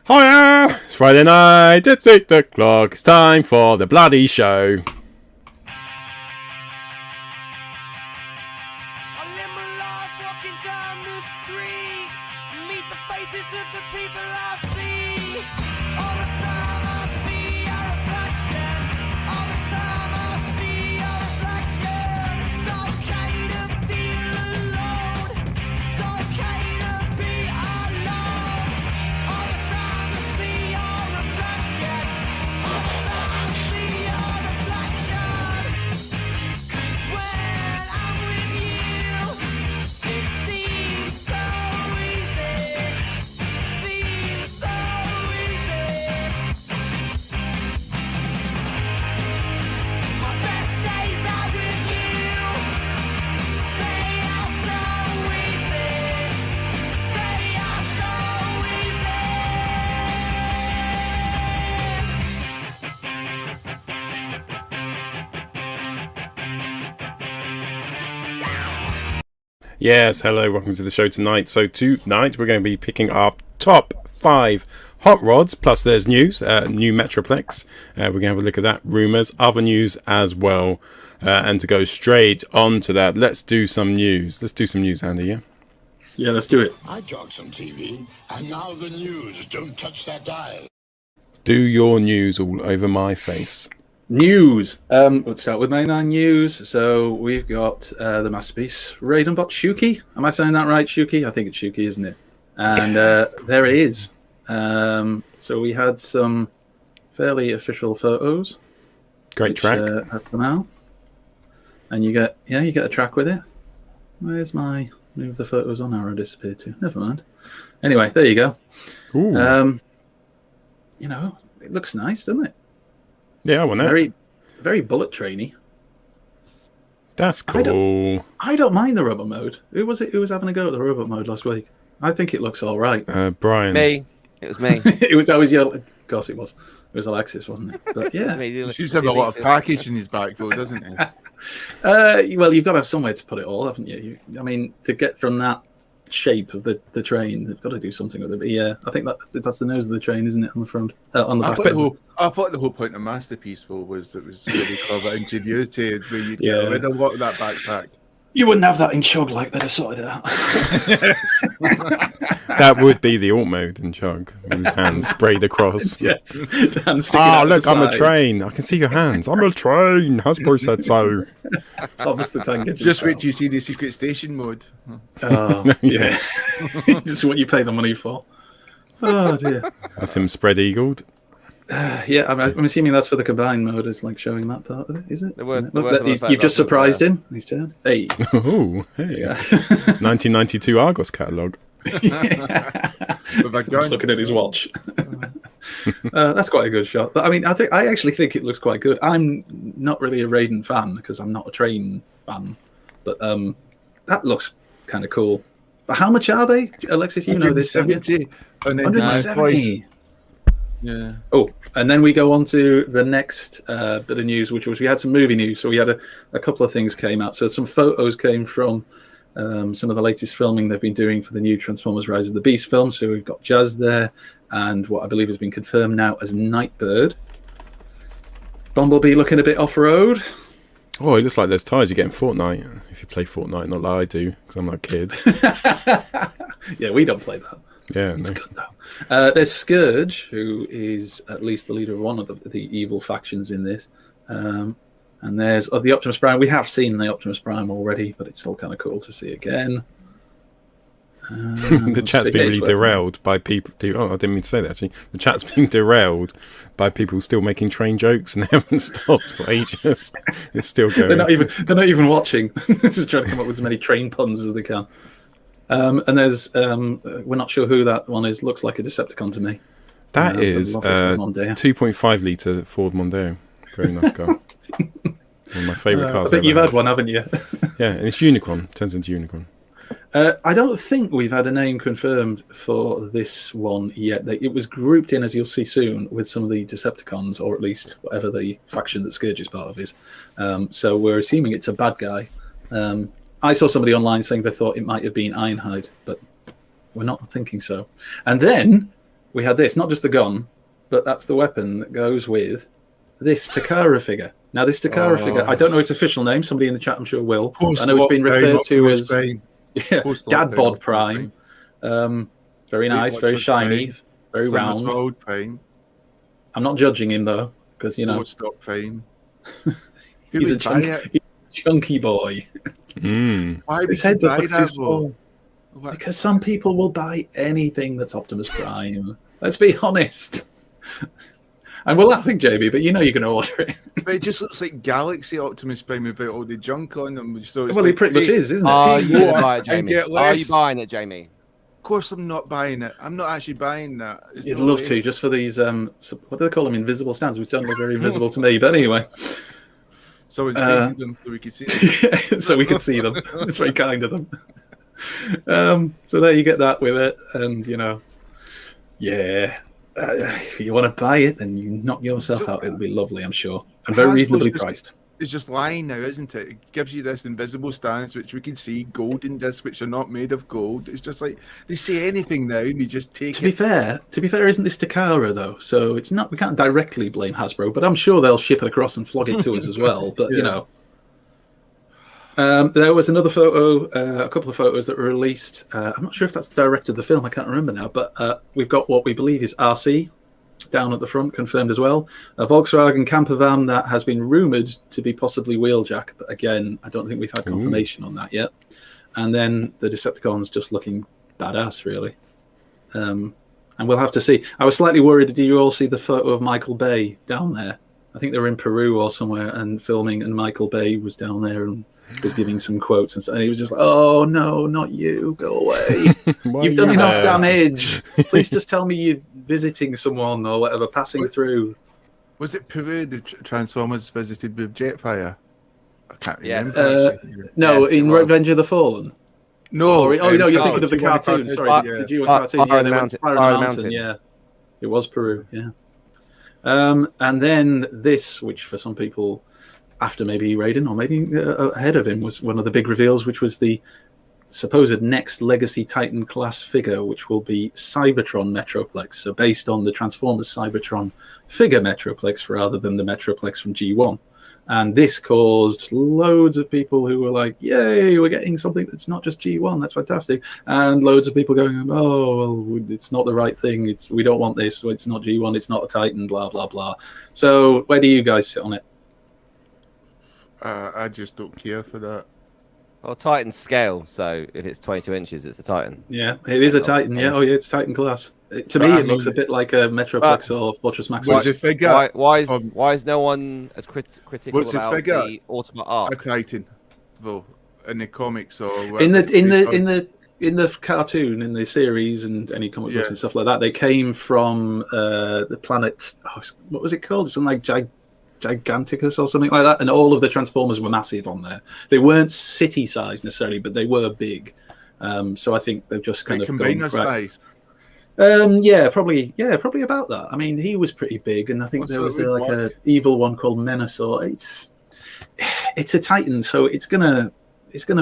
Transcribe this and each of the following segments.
Hiya! It's Friday night, it's 8 o'clock, it's time for the bloody show. Yes, hello, welcome to the show tonight. So tonight we're going to be picking up top 5 hot rods, plus there's news, new Metroplex. We're going to have a look at that, rumours, other news as well. And to go straight on to that, let's do some news. Let's do some news, Andy, yeah? Yeah, let's do it. I talk some TV, and now the news. Don't touch that dial. Do your news all over my face. News. Let's start with mainline news. So we've got the masterpiece Raidenbot Shuki. Am I saying that right, Shuki? I think it's Shuki, isn't it? And there it is. So we had some fairly official photos. Great track. Have come out. And you get a track with it. Where's my move the photos on arrow disappeared to? Never mind. Anyway, there you go. Ooh. It looks nice, doesn't it? Yeah, I want that. Very, very bullet trainy. That's cool. I don't mind the rubber mode. Who was it who was having a go at the rubber mode last week? I think it looks all right. Brian. Me. It was me. It was always your. Of course, it was. It was Alexis, wasn't it? But yeah, he seems to have a lot of package in his back, though, doesn't he? Well, you've got to have somewhere to put it all, haven't you? I mean, to get from that shape of the train, they've got to do something with it. But yeah, I think that's the nose of the train, isn't it, on the front, on the back? I thought the whole point of Masterpiece though was it was really clever ingenuity where you get rid of a lot of that backpack. You wouldn't have that in Chug, like they'd have sorted it out. That would be the alt mode in Chug. His hands sprayed across. Yes. Look, I'm a train. I can see your hands. I'm a train. Hasbro said so. Thomas the Tank Engine. Just wait till you see the secret station mode. Oh, yeah. Just what you pay the money for. Oh, dear. That's him spread eagled. Yeah, I'm assuming that's for the combined mode. It's like showing that part of it, is it? You've just surprised him. He's turned. Hey. Oh, hey. Yeah. 1992 Argos catalogue. Looking at his watch. That's quite a good shot. But I mean, I actually think it looks quite good. I'm not really a Raiden fan because I'm not a train fan. But that looks kind of cool. But how much are they, Alexis? You know this. 170. Yeah. Oh, and then we go on to the next bit of news, which was we had some movie news. So we had a couple of things came out. So some photos came from some of the latest filming they've been doing for the new Transformers Rise of the Beast film. So we've got Jazz there, and what I believe has been confirmed now as Nightbird. Bumblebee looking a bit off-road. Oh, it looks like there's ties you get in Fortnite. If you play Fortnite, not like I do, because I'm not a kid. Yeah, we don't play that. Yeah, it's good though. There's Scourge, who is at least the leader of one of the evil factions in this. And there's the Optimus Prime. We have seen the Optimus Prime already, but it's still kind of cool to see again. The chat's been really derailed by people. Oh, I didn't mean to say that actually. The chat's been derailed by people still making train jokes, and they haven't stopped for ages. It's still going. They're not even watching. Just trying to come up with as many train puns as they can. And there's we're not sure who that one is. Looks like a Decepticon to me. That is 2.5 litre Ford Mondeo. Very nice car. One of my favourite cars. I think you've had one, haven't you? Yeah, and it's Unicorn. Turns into Unicorn. I don't think we've had a name confirmed for this one yet. It was grouped in, as you'll see soon, with some of the Decepticons, or at least whatever the faction that Scourge is part of is. So we're assuming it's a bad guy. I saw somebody online saying they thought it might have been Ironhide, but we're not thinking so. And then we had this, not just the gun, but that's the weapon that goes with this Takara figure. Now, this Takara figure, I don't know its official name. Somebody in the chat, I'm sure, will. I know it's been referred to as Dad Bod Prime. Very nice, very shiny, very round. I'm not judging him, though, because, you know. Stop fame. He's a chunky boy. Why his head just looks too small. Because some people will buy anything that's Optimus Prime. Let's be honest. And we're laughing, JB, but you know you're going to order it. But it just looks like Galaxy Optimus Prime without all the junk on them. So well, it pretty much is, isn't it? Are you buying it, Jamie? Are you buying it, Jamie? Of course I'm not buying it. I'm not actually buying that. You'd love to, just for these, what do they call them, invisible stands, which don't look very invisible to me. But anyway. So we painted them so we could see them. So we could see them. It's very kind of them. So there you get that with it. And, you know, yeah. If you want to buy it, then you knock yourself out. It'll be lovely, I'm sure, and very reasonably priced. It's just lying now, isn't it? It gives you this invisible stands, which we can see, golden discs, which are not made of gold. It's just like they say anything now, and you just take it. To be fair, isn't this Takara though? So it's not. We can't directly blame Hasbro, but I'm sure they'll ship it across and flog it to us as well. But you know. There was another photo, a couple of photos that were released. I'm not sure if that's the director of the film. I can't remember now. But we've got what we believe is RC down at the front, confirmed as well. A Volkswagen camper van that has been rumoured to be possibly Wheeljack. But again, I don't think we've had confirmation on that yet. And then the Decepticons just looking badass, really. And we'll have to see. I was slightly worried. Did you all see the photo of Michael Bay down there? I think they were in Peru or somewhere and filming, and Michael Bay was down there and was giving some quotes and stuff, and he was just like, "Oh no, not you! Go away! You've done enough damage. Please just tell me you're visiting someone or whatever, passing through." Was it Peru the Transformers visited with Jetfire? I can't remember. No, in Revenge of the Fallen. No, no, you're thinking of the cartoon. Sorry, the G1 cartoon. Fire the Mountain. Yeah, it was Peru. Yeah, and then this, which for some people, after maybe Raiden or maybe ahead of him, was one of the big reveals, which was the supposed next Legacy Titan class figure, which will be Cybertron Metroplex. So based on the Transformers Cybertron figure Metroplex rather than the Metroplex from G1. And this caused loads of people who were like, yay, we're getting something that's not just G1. That's fantastic. And loads of people going, oh, well, it's not the right thing. We don't want this. It's not G1. It's not a Titan, blah, blah, blah. So where do you guys sit on it? I just don't care for that. Well, Titan scale, so if it's 22 inches, it's a Titan. Yeah, it is a Titan. Yeah, oh yeah, it's Titan class. To me, it looks a bit like a Metroplex or Fortress Maximus. Why is no one as critical about the Ultimate Arc? A Titan, though, in the comics or in the cartoon, in the series, and any comic books and stuff like that, they came from the planet. Oh, what was it called? Something like Giganticus or something like that, and all of the Transformers were massive on there. They weren't city size necessarily, but they were big. So I think they've just kind of combined size. Probably about that. I mean, he was pretty big, and I think there was like a evil one called Menasor. It's a Titan, so it's gonna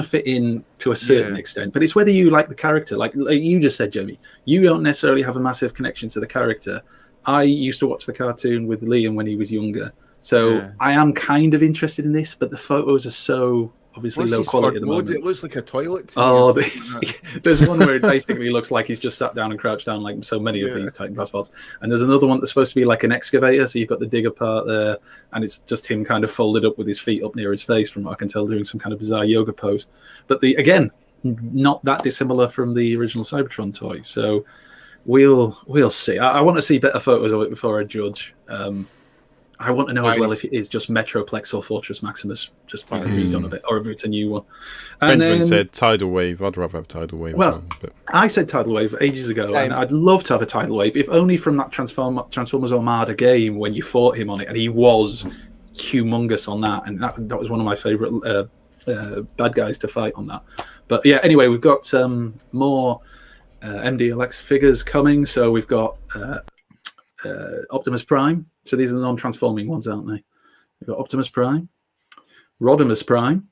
fit in to a certain extent, but it's whether you like the character. Like you just said, Jamie, you don't necessarily have a massive connection to the character. I used to watch the cartoon with Liam when he was younger. So I am kind of interested in this, but the photos are so obviously low quality at the moment. It looks like a toilet. There's one where it basically looks like he's just sat down and crouched down like so many of these Titan class pods. And there's another one that's supposed to be like an excavator. So you've got the digger part there, and it's just him kind of folded up with his feet up near his face, from what I can tell, doing some kind of bizarre yoga pose. But again, not that dissimilar from the original Cybertron toy. So we'll see. I want to see better photos of it before I judge. I want to know as well if it is just Metroplex or Fortress Maximus, just redone a bit, or if it's a new one. And Benjamin said Tidal Wave. I'd rather have Tidal Wave. Well, I said Tidal Wave ages ago, and I'd love to have a Tidal Wave, if only from that Transformers Armada game when you fought him on it, and he was humongous on that, and that was one of my favourite bad guys to fight on that. But yeah, anyway, we've got more MDLX figures coming, so we've got Optimus Prime. So these are the non-transforming ones, aren't they? We've got Optimus Prime, Rodimus Prime,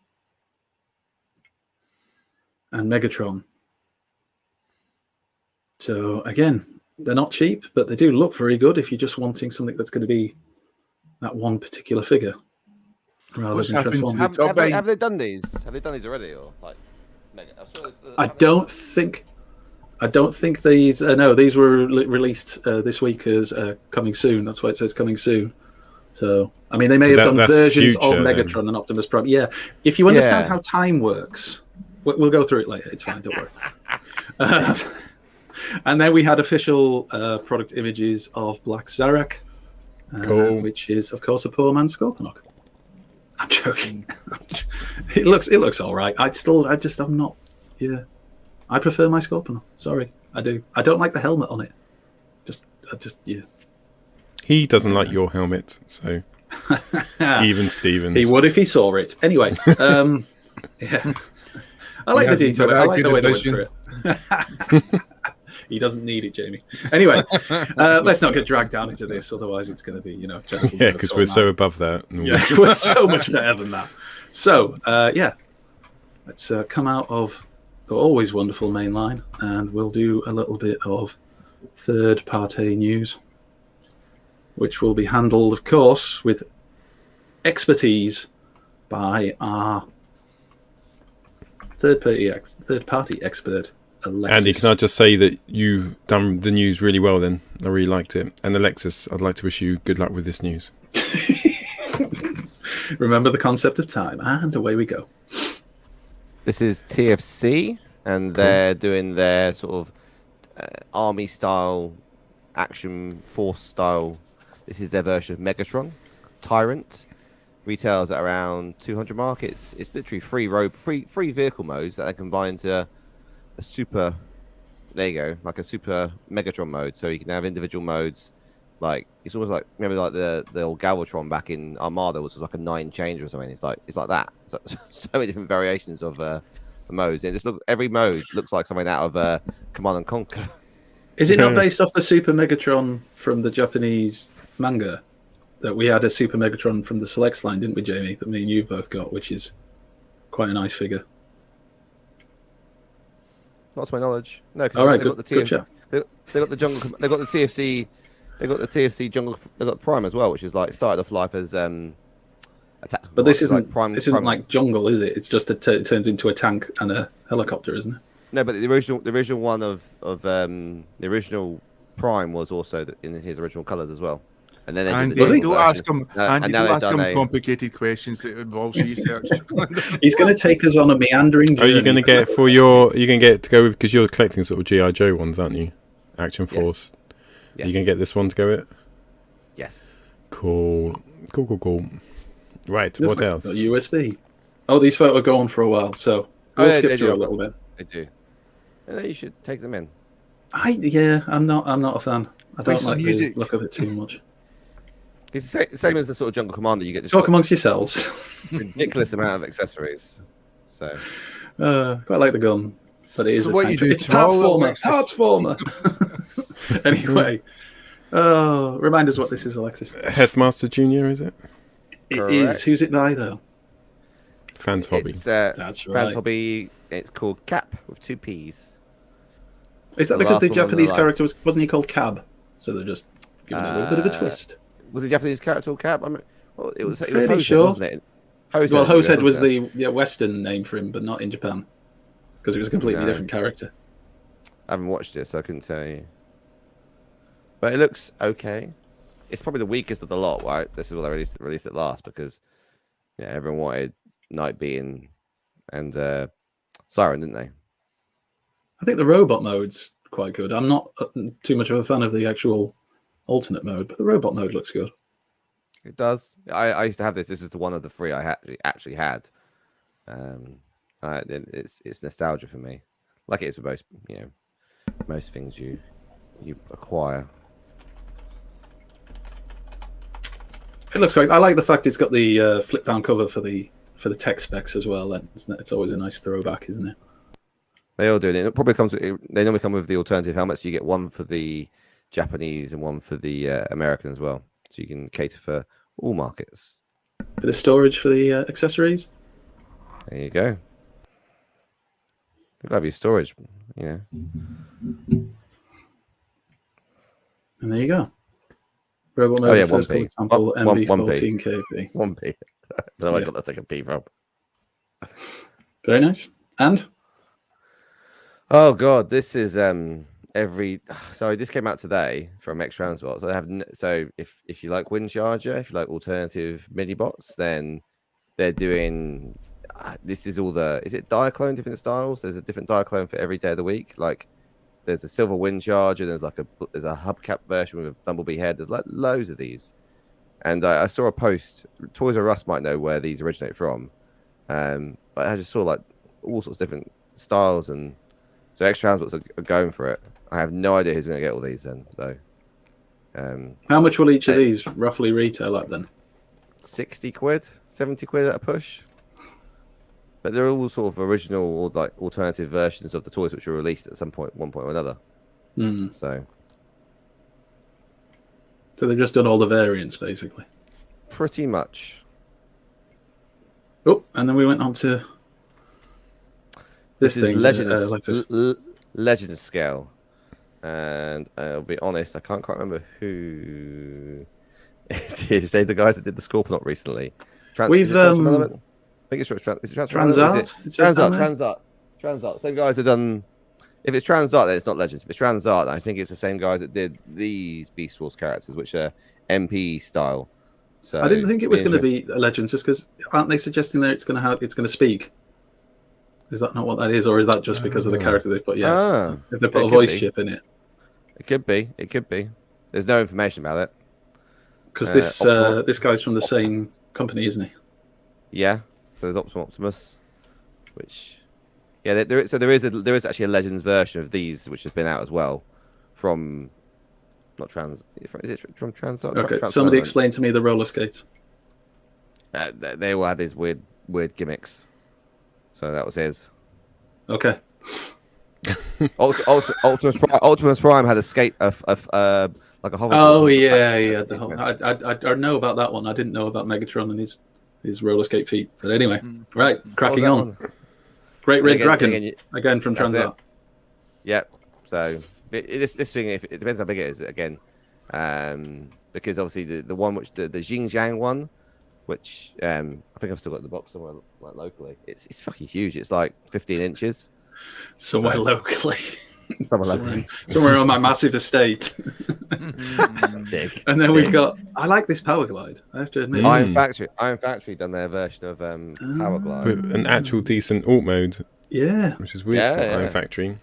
and Megatron. So again, they're not cheap, but they do look very good if you're just wanting something that's going to be that one particular figure. What's happened to Have, the top eight? have they done these? Have they done these already, or like? I don't think these. No, these were released this week as coming soon. That's why it says coming soon. So I mean, they may have done versions of Megatron then. and Optimus Prime. Yeah, if you understand how time works, we'll go through it later. It's fine. Don't worry. And then we had official product images of Black Zarak, which is, of course, a poor man's Scorponok. I'm joking. It looks all right. I'm not. Yeah, I prefer my Scorponok. Sorry, I do. I don't like the helmet on it. Yeah. He doesn't like your helmet, so even Stevens. He would if he saw it. Anyway, yeah. I like the detail. I like the way they went through it. He doesn't need it, Jamie. Anyway, let's not get dragged down into this, otherwise it's going to be, yeah, because we're so above that. Yeah, we're so much better than that. So, let's come out of the always wonderful main line, and we'll do a little bit of third-party news, which will be handled, of course, with expertise by our third-party expert, Alexis. Andy, can I just say that you've done the news really well then? I really liked it. And Alexis, I'd like to wish you good luck with this news. Remember the concept of time, and away we go. This is TFC, and they're doing their sort of army-style, action force-style. This is their version of Megatron, Tyrant. Retails at around 200 mark. It's literally free vehicle modes that they combine into a super, there you go, like a super Megatron mode. So you can have individual modes, like it's almost like, remember like the old Galvatron back in Armada was like a 9 changer or something. It's like that. So many different variations of the modes. And every mode looks like something out of Command and Conquer. Is it not based off the Super Megatron from the Japanese manga? That we had a Super Megatron from the Selects line, didn't we, Jamie? That me and you both got, which is quite a nice figure. Not to my knowledge. No, because all right, they've got the they got the jungle. They got the TFC. They got the TFC jungle. They got Prime as well, which is like started off life as a tactical. But this isn't like Prime. This isn't like jungle, is it? It's just it turns into a tank and a helicopter, isn't it? No, but the original one of the original Prime was also in his original colours as well. And then don't ask him complicated questions that involves research. He's going to take us on a meandering journey. Are you going to get to go with, because you're collecting sort of G.I. Joe ones, aren't you? Action Force. Yes. Are you going to get this one to go with? Yes. Cool. Right, what else? USB. Oh, these photos go on for a while, so we'll skip through a little bit. They do. And then you should take them in. I'm not a fan. I don't like the look of it too much. It's the same as the sort of Jungle Commander. You get this talk amongst yourselves. Ridiculous amount of accessories. So quite like the gun, but it is. So what you do? It's parts former. Anyway, remind us what this is, Alexis. Headmaster Junior, is it? It is. Who's it by though? Fans Hobby. That's right. Fans Hobby. It's called Cap with 2 P's. Is that because the Japanese character wasn't he called Cab? So they're just giving it a little bit of a twist. Was the Japanese character called Cab? It was pretty sure. Wasn't it? Hosehead was the Western name for him, but not in Japan, because it was a completely different character. I haven't watched it, so I couldn't tell you. But it looks okay. It's probably the weakest of the lot, right? This is what they released it last, because everyone wanted Nightbeat and Siren, didn't they? I think the robot mode's quite good. I'm not too much of a fan of the actual alternate mode, but the robot mode looks good. It does. I used to have this. This is the one of the 3 I actually had. It's nostalgia for me, like it is for most things you acquire. It looks great. I like the fact it's got the flip down cover for the tech specs as well. Then it's always a nice throwback, isn't it? They all do it. It probably comes. They normally come with the alternative helmets. You get one for the Japanese and one for the American as well, so you can cater for all markets. Bit of storage for the accessories. There you go. You've got to be storage, And there you go. Robot Oh mode, yeah, first 1p. example, One p. MB14KP. 1p. So I Yeah. got that second P from. Very nice. And Oh god, this is Sorry, this came out today from X Transport. So they have so if you like Wind Charger, if you like alternative mini bots, then they're doing. This is all the. Is it diaclone different styles? There's a different diaclone for every day of the week. Like there's a silver Wind Charger. There's a hubcap version with a bumblebee head. There's like loads of these. And I saw a post. Toys R Us might know where these originate from. But I just saw like all sorts of different styles, and so X Transports are going for it. I have no idea who's going to get all these then, though. how much will each of these roughly retail at then? 60 quid, 70 quid at a push. But they're all sort of original or like alternative versions of the toys which were released at one point or another. So they've just done all the variants basically. pretty much. Oh, and then we went on to This is thing, Legends, Legends scale. And I'll be honest, I can't quite remember who it is. They're the guys that did the Scorponok recently. We've I think it's Transart. Same guys that done. If it's Transart, then it's not Legends. If it's Transart, I think it's the same guys that did these Beast Wars characters, which are MP style. So I didn't think it was going to be a Legends, just because aren't they suggesting that it's going to speak? Is that not what that is, or is that just because of the character they put? Yes, if they put a voice chip in it. It could be. It could be. There's no information about it. Because this guy's from the same company, isn't he? Yeah. So there's Optimus, which there is actually a Legends version of these which has been out as well, from not Trans. Is it from Trans? Okay. Somebody explain to me the roller skates. They all had these weird gimmicks. So that was his. Okay. Optimus Prime had a skate of like a hoverboard. Oh yeah. I know about that one. I didn't know about Megatron and his roller skate feet. But anyway, right, cracking on. One? Great Red Dragon again from Transart. Yep. So this thing, it depends how big it is again, because obviously the one which the Xinjiang one, which I think I've still got the box somewhere like locally. It's fucking huge. It's like 15 inches. Somewhere locally. Somewhere on my massive estate. And then we've got. I like this Power Glide. I have to admit. Iron Factory done their version of Power Glide with an actual decent alt mode. Yeah, which is weird for Iron Factory.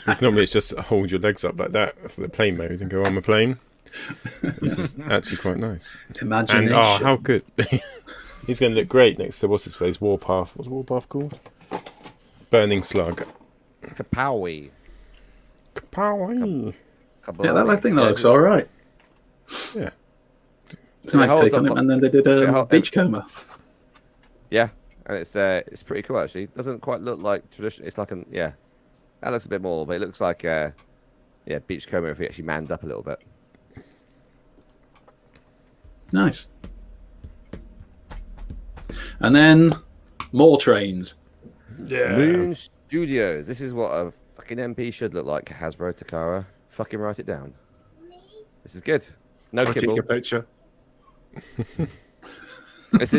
It's normally it's just hold your legs up like that for the plane mode and go on the plane. This is actually quite nice. Imagination. And how good! He's going to look great next to what's his face, Warpath. What's Warpath called? Burning Slug. Kapowie. Kapowie. Yeah, that thing looks all right. Yeah. It's a nice take on it. And then they did a Beachcomber. Yeah, and it's pretty cool actually. It doesn't quite look like traditional. It's like that looks a bit more, but it looks like Beachcomber if he actually manned up a little bit. Nice. And then more trains. Yeah. Moon Studios. This is what a fucking MP should look like. Hasbro, Takara. Fucking write it down. This is good. I'll take a picture. It's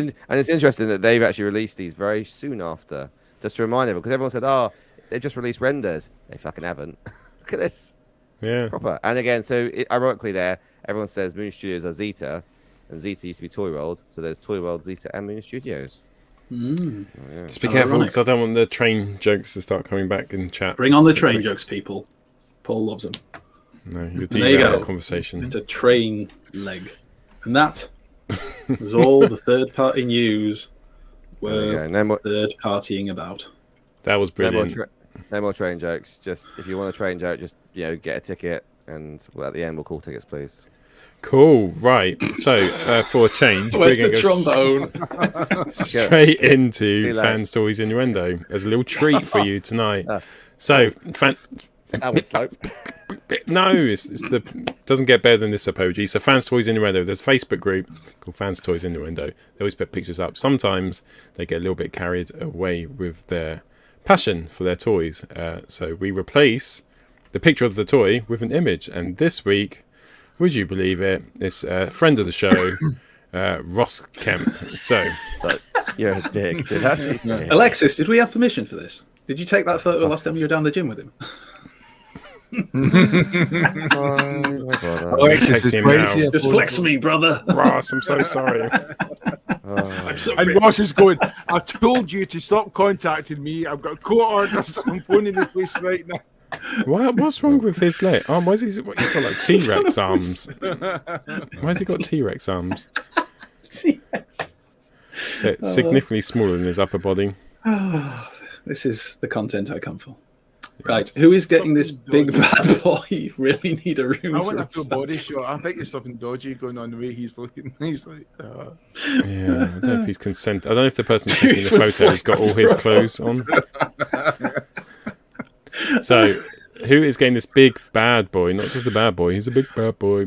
interesting that they've actually released these very soon after, just to remind everyone, because everyone said, they've just released renders. They fucking haven't. Look at this. Yeah. Proper. And again, so ironically there, everyone says Moon Studios are Zeta, and Zeta used to be Toy World, so there's Toy World, Zeta, and Moon Studios. Just be careful, because I don't want the train jokes to start coming back in chat. Bring on the train jokes, people. Paul loves them. No, you're derailing the conversation. It's a train leg. And that was all the third-party news worth third-partying about. That was brilliant. No more train jokes. Just if you want a train joke, just get a ticket, and at the end we'll call tickets, please. Cool. Right. So for a change, where's we're the trombone? Straight into Fanstoys Innuendo as a little treat for you tonight. So that was slow. No, it doesn't get better than this apology. So Fanstoys Innuendo, there's a Facebook group called Fanstoys Innuendo. They always put pictures up. Sometimes they get a little bit carried away with their passion for their toys. So we replace the picture of the toy with an image. And this week, would you believe it, it's a friend of the show, Ross Kemp. So you're a dick. Dude. That's a dick. Alexis, did we have permission for this? Did you take that photo last time you were down the gym with him? Alexis is crazy. Just flex me, brother. Ross, I'm so sorry. I'm so And Ross is going, I told you to stop contacting me. I've got court orders. I'm phoning the police right now. What's wrong with his leg? Why is he's got like T-Rex arms? Why has he got T-Rex arms? They're significantly smaller than his upper body. This is the content I come for. Right, who is getting this big bad boy? You really need a room. I want for a full body shot. I think there's something dodgy going on the way he's looking. He's like, Yeah, I don't know if he's consent. I don't know if the person taking the photo has got all his clothes on. So, who is getting this big bad boy? Not just a bad boy, he's a big bad boy.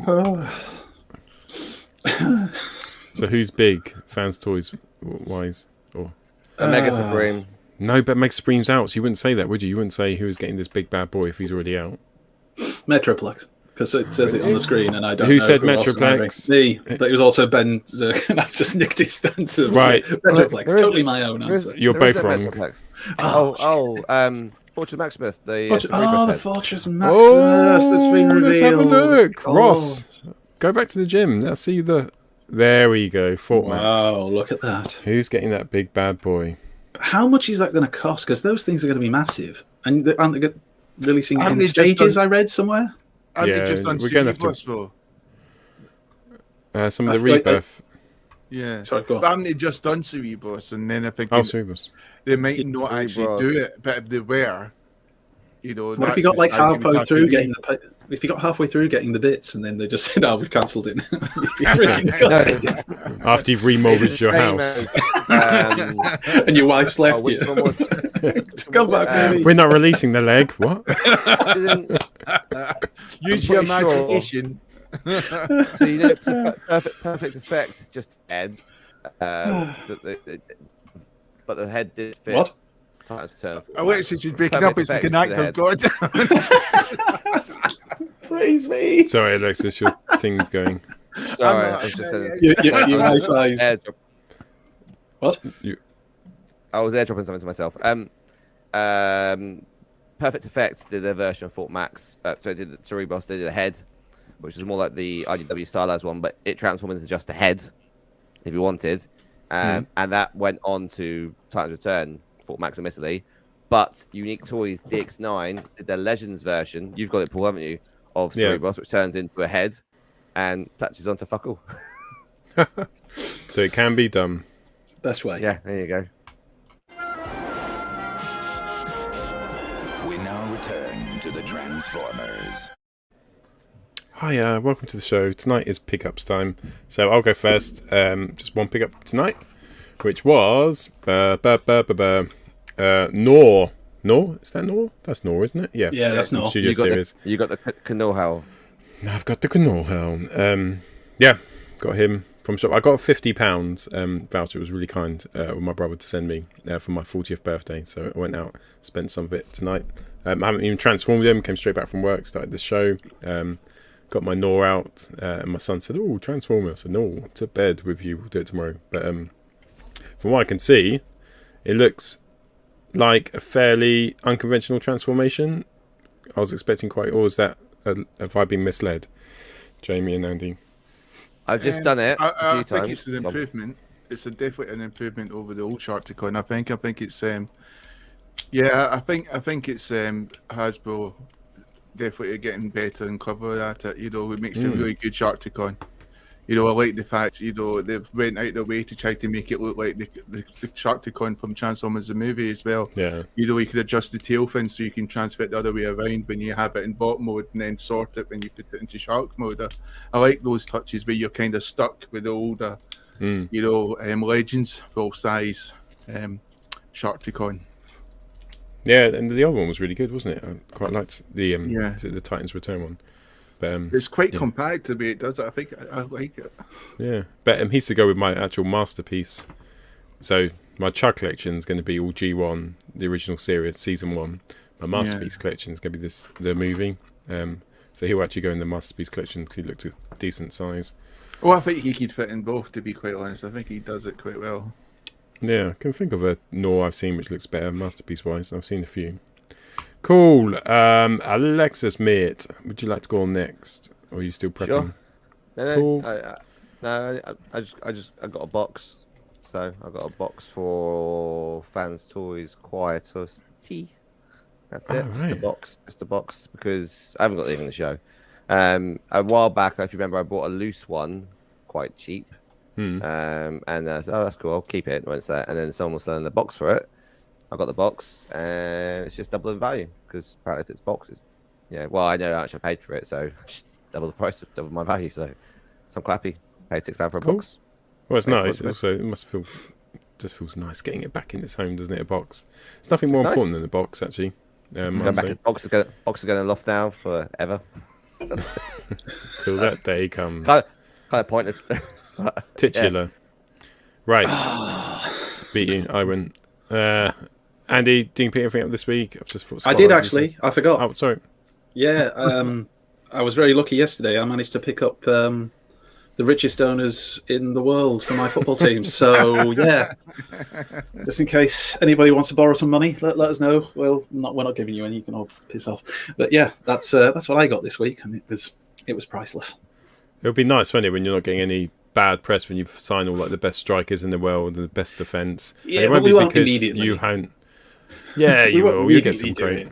So, who's big? Fanstoys wise? Or Mega Supreme. no, but Meg Supreme's out, so you wouldn't say that, would you? You wouldn't say who's getting this big bad boy if he's already out. Metroplex, because it says it on the screen, and I don't know. Who said Metroplex? Me, but it was also Ben Zirk, and I've just nicked his answer. Right. Metroplex, totally my own answer. You're Who is both that wrong. Metroplex? Fortress Maximus. The the Fortress Maximus that's been revealed. Let's have a look. Oh. Ross, go back to the gym. Let's see the... There we go, Fort Max. Wow, look at that. Who's getting that big bad boy? How much is that going to cost? Because those things are going to be massive. And aren't they releasing it Haven't in they just stages, done- I read somewhere? Are Yeah, they just on we're gonna have to- Cerebus, though? Some of the I feel like rebirth. Yeah. Sorry, go on. But haven't they just done Cerebus? And then I think Oh, Cerebus. they might not actually do it, but if they were, you know, What if you got like halfway through getting the... If you got halfway through getting the bits and then they just said, "Oh, we've cancelled it," You'd be freaking gutted. After you've remortgaged your house. And your wife's left which you. one was To come back, baby. We're not releasing the leg. What? Use your I'm pretty sure. imagination. So you know, perfect effect, just head. But the head did fit. What? Alexis is breaking up. It's like an act of God. Praise me. Sorry, Alexis, your thing's going. Sorry, I was just saying. Your Wi-Fi's... Airdrop. What? I was airdropping something to myself. Perfect Effect did their version of Fort Max. So they did Cerebos, they did a head, which is more like the IDW stylized one, but it transformed into just a head, if you wanted. And that went on to Titan's Return, Fort Maximus Italy. But Unique Toys DX9 did their Legends version. You've got it, Paul, haven't you? Of Cerebos, which turns into a head and touches onto fuck all. So it can be done. Best way. Yeah, there you go. We now return to the Transformers. Hi, welcome to the show. Tonight is pickups time. So I'll go first. Just one pickup tonight, which was... Nor. Nor? Is that Nor? That's Nor, isn't it? Yeah. Yeah, that's Nor. Studio Series. You got the Kanohal. I've got the Knorr. Yeah, got him from shop. I got a £50 voucher. It was really kind of my brother to send me for my 40th birthday. So I went out, spent some of it tonight. I haven't even transformed him. Came straight back from work, started the show. Got my Knorr out, and my son said, "Oh, transform." I said, "No, to bed with you. We'll do it tomorrow." But from what I can see, it looks like a fairly unconventional transformation. I was expecting quite, or is that have I been misled, Jamie and Andy? I've just done it a few I think times. it's an improvement. It's definitely an improvement over the old Sharkticon. I think it's yeah. I think it's Hasbro definitely getting better and clever at it. You know, it makes a really good Sharkticon. You know, I like the fact, you know, they've went out their way to try to make it look like the Sharkticon from Transformers the movie as well. Yeah. You know, you could adjust the tail fin so you can transfer it the other way around when you have it in bot mode and then sort it when you put it into shark mode. I like those touches where you're kind of stuck with the older, you know, Legends full size Sharkticon. Yeah, and the other one was really good, wasn't it? I quite liked the is it the Titans Return one. But, it's quite compact the way it does it. I think I like it. Yeah, but he's to go with my actual masterpiece. So my Chug collection is going to be all G1, the original series, season 1. My Masterpiece collection is going to be the movie. So he'll actually go in the Masterpiece collection because he looked a decent size. Oh, I think he could fit in both, to be quite honest. I think he does it quite well. Yeah, I can think of a Nor I've seen which looks better Masterpiece-wise. I've seen a few. Cool. Alexis, mate, would you like to go on next? Or are you still prepping? Sure. No, Cool. I got a box. So I got a box for Fanstoys Quietosity. That's it. Right. Just a box because I haven't got anything to show. A while back, if you remember, I bought a loose one, quite cheap. And I said, "Oh, that's cool. I'll keep it." Once that, and then someone was selling the box for it. I got the box, and it's just double the value because apparently if it's boxes, yeah. Well, I know how much I paid for it, so just double the price, double my value. So I'm quite happy. Paid £6 for a box. Well, it's nice. Also, it must feel just feels nice getting it back in its home, doesn't it? A box. It's nothing more important than the box, actually. It's going back. Box is going to loft now forever. Till that day comes. Kind of pointless. Titular. Yeah. Right. Beat you. I win. Andy, did you pick anything up this week? I did actually. I forgot. Oh, sorry. Yeah. I was very lucky yesterday. I managed to pick up the richest owners in the world for my football team. So yeah, just in case anybody wants to borrow some money, let us know. Well, we're not giving you any. You can all piss off. But yeah, that's what I got this week, and it was priceless. It would be nice, wouldn't it, when you're not getting any bad press when you sign all like the best strikers in the world, the best defence. Yeah, but we won't because immediately. You haven't. Yeah, you will. You get some great.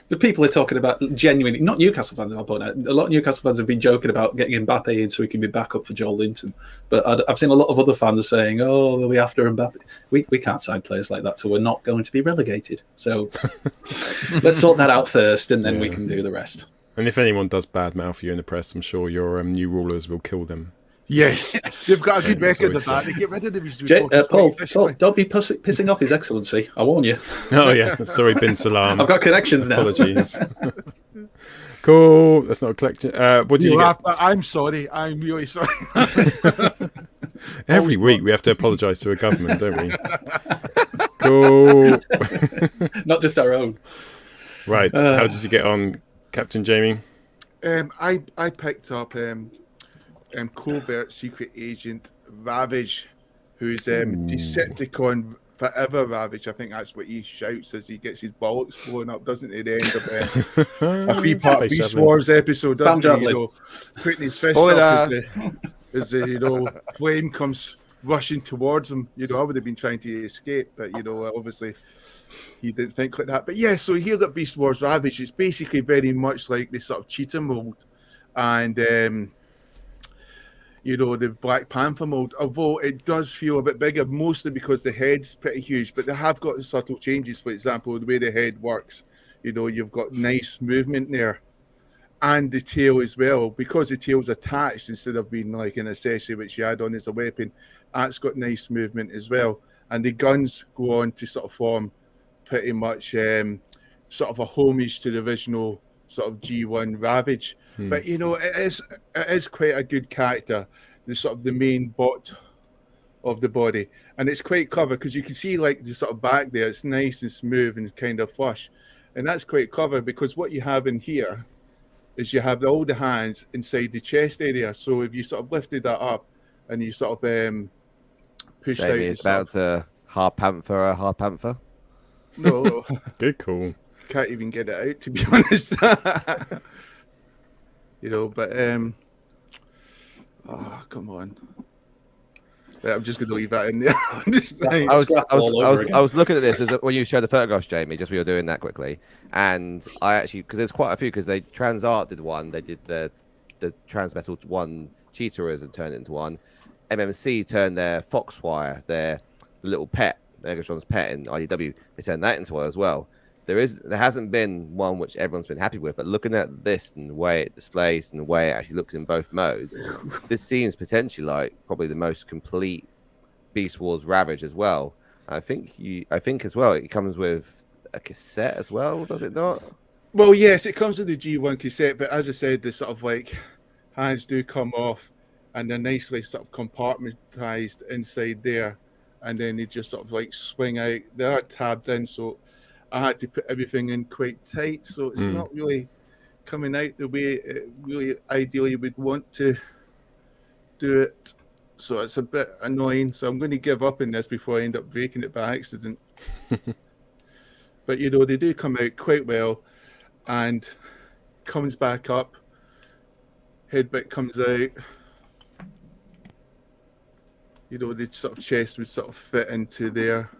The people are talking about genuinely, not Newcastle fans, I'll point out. A lot of Newcastle fans have been joking about getting Mbappe in so he can be back up for Joel Linton. But I've seen a lot of other fans saying, oh, they'll be after Mbappe. We can't sign players like that, so we're not going to be relegated. So let's sort that out first, and then we can do the rest. And if anyone does badmouth you in the press, I'm sure your new rulers will kill them. Yes. They've got a good record of that. They get rid of them. Paul, don't be pissing off His Excellency. I warn you. Oh, yeah. Sorry, Bin Salam. I've got connections now. Apologies. Cool. That's not a collection. What did you get? I'm sorry. I'm really sorry. Every week we have to apologise to a government, don't we? Cool. Not just our own. Right. How did you get on, Captain Jamie? I picked up... Covert Secret Agent Ravage, who's Decepticon Forever Ravage. I think that's what he shouts as he gets his bollocks blown up, doesn't he? At the end of a 3-part Beast Wars episode, doesn't he? You know, putting his fist up as the flame comes rushing towards him. You know, I would have been trying to escape, but obviously he didn't think like that. But yeah, so here got Beast Wars Ravage. It's basically very much like the sort of cheetah mold, and the Black Panther mold, although it does feel a bit bigger, mostly because the head's pretty huge, but they have got subtle changes. For example, the way the head works, you've got nice movement there. And the tail as well, because the tail's attached instead of being like an accessory which you add on as a weapon, that's got nice movement as well. And the guns go on to sort of form pretty much sort of a homage to the original sort of G1 Ravage. But it is quite a good character, the sort of the main bot of the body, and it's quite clever because you can see like the sort of back there, it's nice and smooth and kind of flush, and that's quite clever because what you have in here is you have all the hands inside the chest area. So if you sort of lifted that up and you sort of pushed out, it's about to Harpanther. No, good call. Can't even get it out, to be honest. But come on. I'm just going to leave that in there. I was looking at this when you showed the photographs, Jamie, just we were doing that quickly. And I actually, because there's quite a few, because they Transart did one, they did the Transmetal one, Cheetahers, and turned it into one. MMC turned their Foxwire, their little pet, Megatron's pet in IDW, they turned that into one as well. There hasn't been one which everyone's been happy with, but looking at this and the way it displays and the way it actually looks in both modes, this seems potentially like probably the most complete Beast Wars Ravage as well. I think as well it comes with a cassette as well, does it not? Well, yes, it comes with the G1 cassette, but as I said, the sort of like hands do come off and they're nicely sort of compartmentalized inside there, and then they just sort of like swing out. They are tabbed in, so I had to put everything in quite tight, so it's not really coming out the way it really ideally would want to do it. So it's a bit annoying. So I'm going to give up on this before I end up breaking it by accident. But you know, they do come out quite well, and comes back up. Head bit comes out. You know, the sort of chest would sort of fit into there.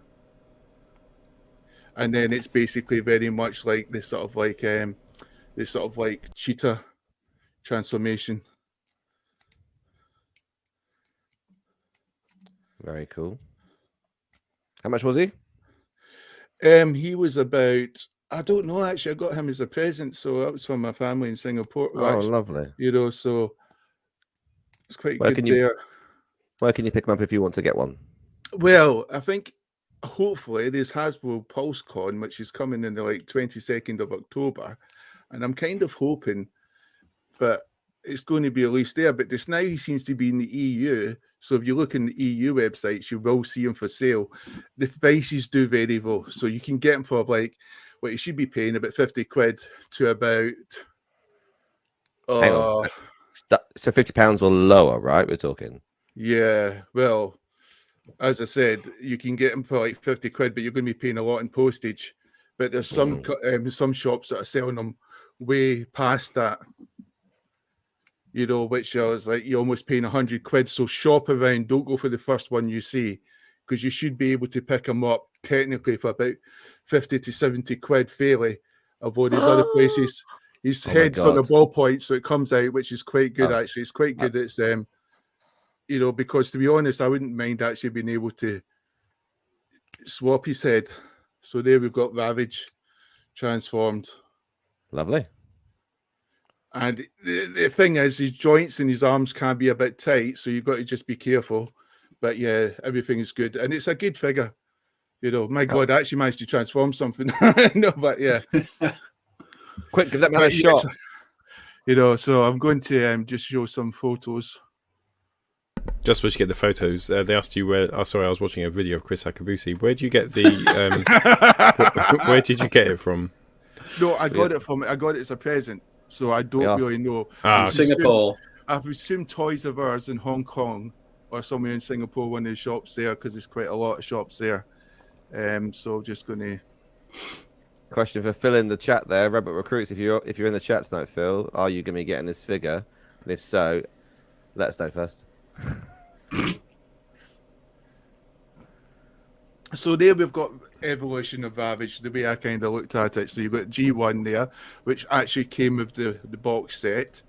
And then it's basically very much like this sort of like cheetah transformation. Very cool. How much was he? He was about, I don't know actually, I got him as a present, so that was from my family in Singapore. Oh, lovely. You know, so it's quite Where good can you, there. Where can you pick them up if you want to get one? Well, I think hopefully there's Hasbro PulseCon, which is coming in the like 22nd of October, and I'm kind of hoping that it's going to be released there. But this now he seems to be in the EU, so if you look in the EU websites, you will see him for sale. The prices do vary though, so you can get him for like what you should be paying about 50 quid to about. Hang on. So £50 or lower, right? We're talking. Yeah, well, as I said, you can get them for like 50 quid, but you're going to be paying a lot in postage. But there's some shops that are selling them way past that. You know, which I was like, you're almost paying 100 quid. So shop around, don't go for the first one you see, because you should be able to pick them up technically for about 50 to 70 quid fairly. Of all these other places, his head's on a ballpoint, so it comes out, which is quite good actually. It's quite good. It's you know, because to be honest, I wouldn't mind actually being able to swap his head. So there we've got Ravage transformed. Lovely. And the thing is, his joints and his arms can be a bit tight, so you've got to just be careful. But yeah, everything is good. And it's a good figure. You know, my God, I actually managed to transform something. No, but yeah. Quick, give that man a shot. You know, so I'm going to just show some photos. Just wish you get the photos. They asked you where. Oh, sorry, I was watching a video of Chris Akabusi. Where did you get the? Where did you get it from? No, I got it as a present, so I don't really know. Singapore. I assume Toys of Ours in Hong Kong or somewhere in Singapore, one of the shops there, because there's quite a lot of shops there. So just going to. Question for Phil in the chat there, Rebel Recruits. If you're in the chat tonight, Phil, are you going to be getting this figure? And if so, let us know first. So there we've got Evolution of Ravage, the way I kind of looked at it. So you've got G1 there, which actually came with the box set.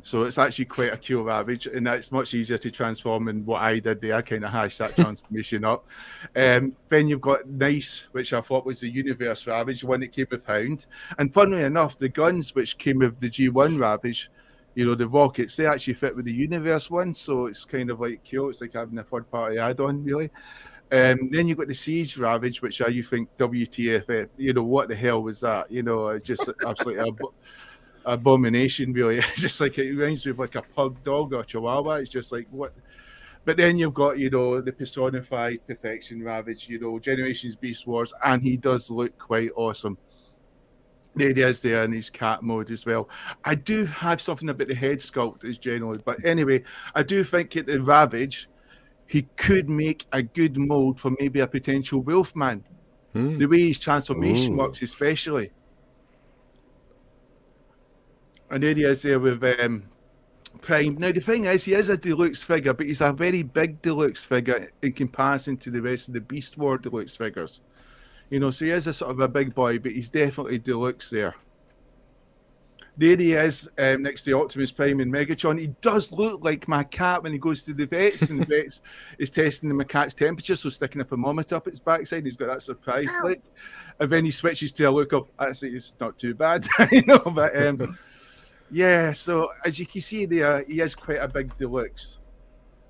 So it's actually quite a cool Ravage, and that's much easier to transform than what I did there. I kind of hashed that transformation up. Then you've got Nice, which I thought was the Universe Ravage, one that came with Hound. And funnily enough, the guns which came with the G1 Ravage, you know, the rockets, they actually fit with the Universe one. So it's kind of like cool. It's like having a third-party add-on, really. Then you've got the Siege Ravage, which you think WTF, you know, what the hell was that? You know, it's just absolutely abomination, really. It's just like, it reminds me of like a pug dog or chihuahua. It's just like, what? But then you've got, you know, the personified Perfection Ravage, you know, Generations Beast Wars, and he does look quite awesome. There he is there in his cat mode as well. I do have something about the head sculpt as generally, but anyway, I do think at the Ravage, he could make a good mold for maybe a potential Wolfman. The way his transformation works, especially. And there he is there with Prime. Now, the thing is, he is a deluxe figure, but he's a very big deluxe figure in comparison to the rest of the Beast War deluxe figures. You know, so he is a sort of a big boy, but he's definitely deluxe there. There he is next to Optimus Prime and Megatron. He does look like my cat when he goes to the vets, and the vets is testing my cat's temperature, so sticking a thermometer up its backside. He's got that surprised look. And then he switches to a look of, actually, it's not too bad, you know, but yeah, so as you can see there, he is quite a big deluxe.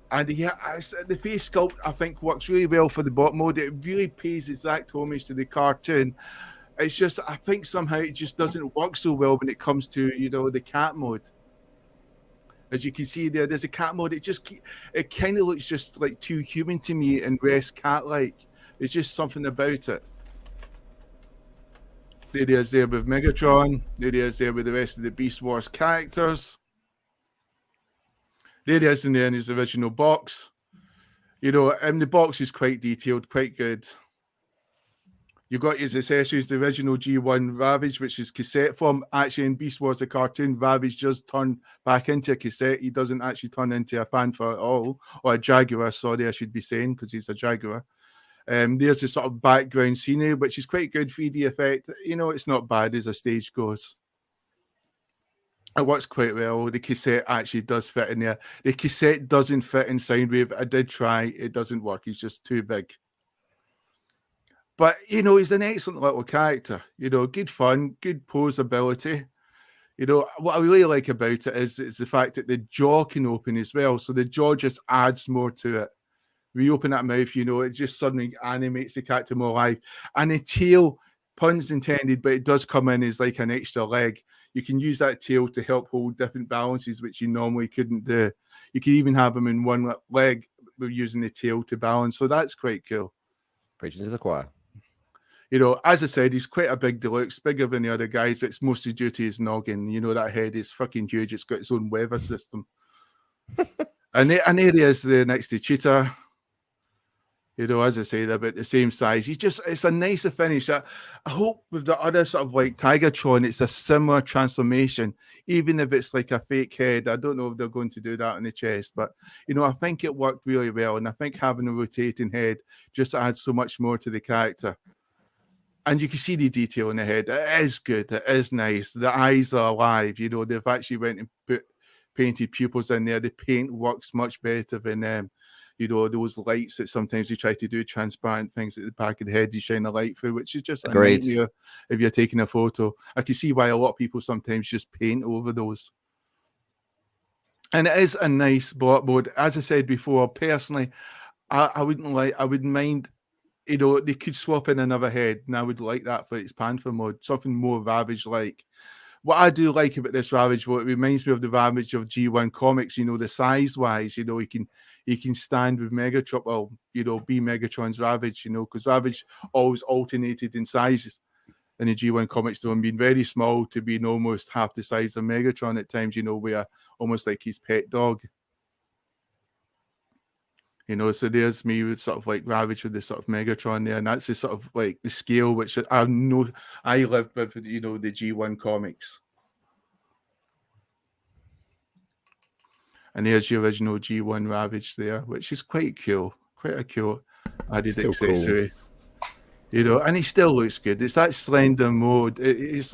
And the face sculpt, I think, works really well for the bot mode. It really pays exact homage to the cartoon. It's just, I think somehow it just doesn't work so well when it comes to, you know, the cat mode. As you can see there's a cat mode. It kind of looks just like too human to me and less cat-like. It's just something about it. There he is there with Megatron. There he is there with the rest of the Beast Wars characters. There he is in there in his original box. You know, and the box is quite detailed, quite good. You've got his accessories, the original G1 Ravage, which is cassette form. Actually, in Beast Wars, the cartoon, Ravage just turn back into a cassette. He doesn't actually turn into a panther at all, or a jaguar, sorry, I should be saying, because he's a jaguar. There's the sort of background scenery, which is quite good 3D effect. You know, it's not bad as a stage goes. It works quite well. The cassette actually does fit in there. The cassette doesn't fit in Soundwave. I did try. It doesn't work. He's just too big. But, you know, he's an excellent little character. You know, good fun, good pose ability. You know, what I really like about it is the fact that the jaw can open as well. So the jaw just adds more to it. When you open that mouth, you know, it just suddenly animates the character more alive. And the tail, puns intended, but it does come in as like an extra leg. You can use that tail to help hold different balances, which you normally couldn't do. You can even have them in one leg using the tail to balance. So that's quite cool. Preaching to the choir. You know, as I said, he's quite a big deluxe, bigger than the other guys, but it's mostly due to his noggin. You know, that head is fucking huge. It's got its own weather system. and there he is there next to Cheetah. You know, as I say, they're about the same size. It's a nicer finish. I hope with the other sort of like Tigertron, it's a similar transformation, even if it's like a fake head. I don't know if they're going to do that on the chest, but, you know, I think it worked really well. And I think having a rotating head just adds so much more to the character. And you can see the detail in the head. It is good. It is nice. The eyes are alive. You know, they've actually went and put painted pupils in there. The paint works much better than you know, those lights that sometimes you try to do, transparent things at the back of the head, you shine a light through, which is just a nightmare if you're taking a photo. I can see why a lot of people sometimes just paint over those. And it is a nice block mode. As I said before, personally, I wouldn't mind, you know, they could swap in another head, and I would like that for its Panther mode, something more Ravage-like. What I do like about this Ravage, well, it reminds me of the Ravage of G1 comics, you know, the size-wise, you know, he can stand with Megatron, well, you know, be Megatron's Ravage, you know, because Ravage always alternated in sizes in the G1 comics, from being very small to being almost half the size of Megatron at times, you know, where almost like his pet dog. You know, so there's me with sort of like Ravage with the sort of Megatron there, and that's the sort of like the scale which I know I live with, you know, the G1 comics. And there's the original G1 Ravage there, which is quite cool, quite a cool added Still accessory. Cool. You know, and he still looks good. It's that slender mode. It's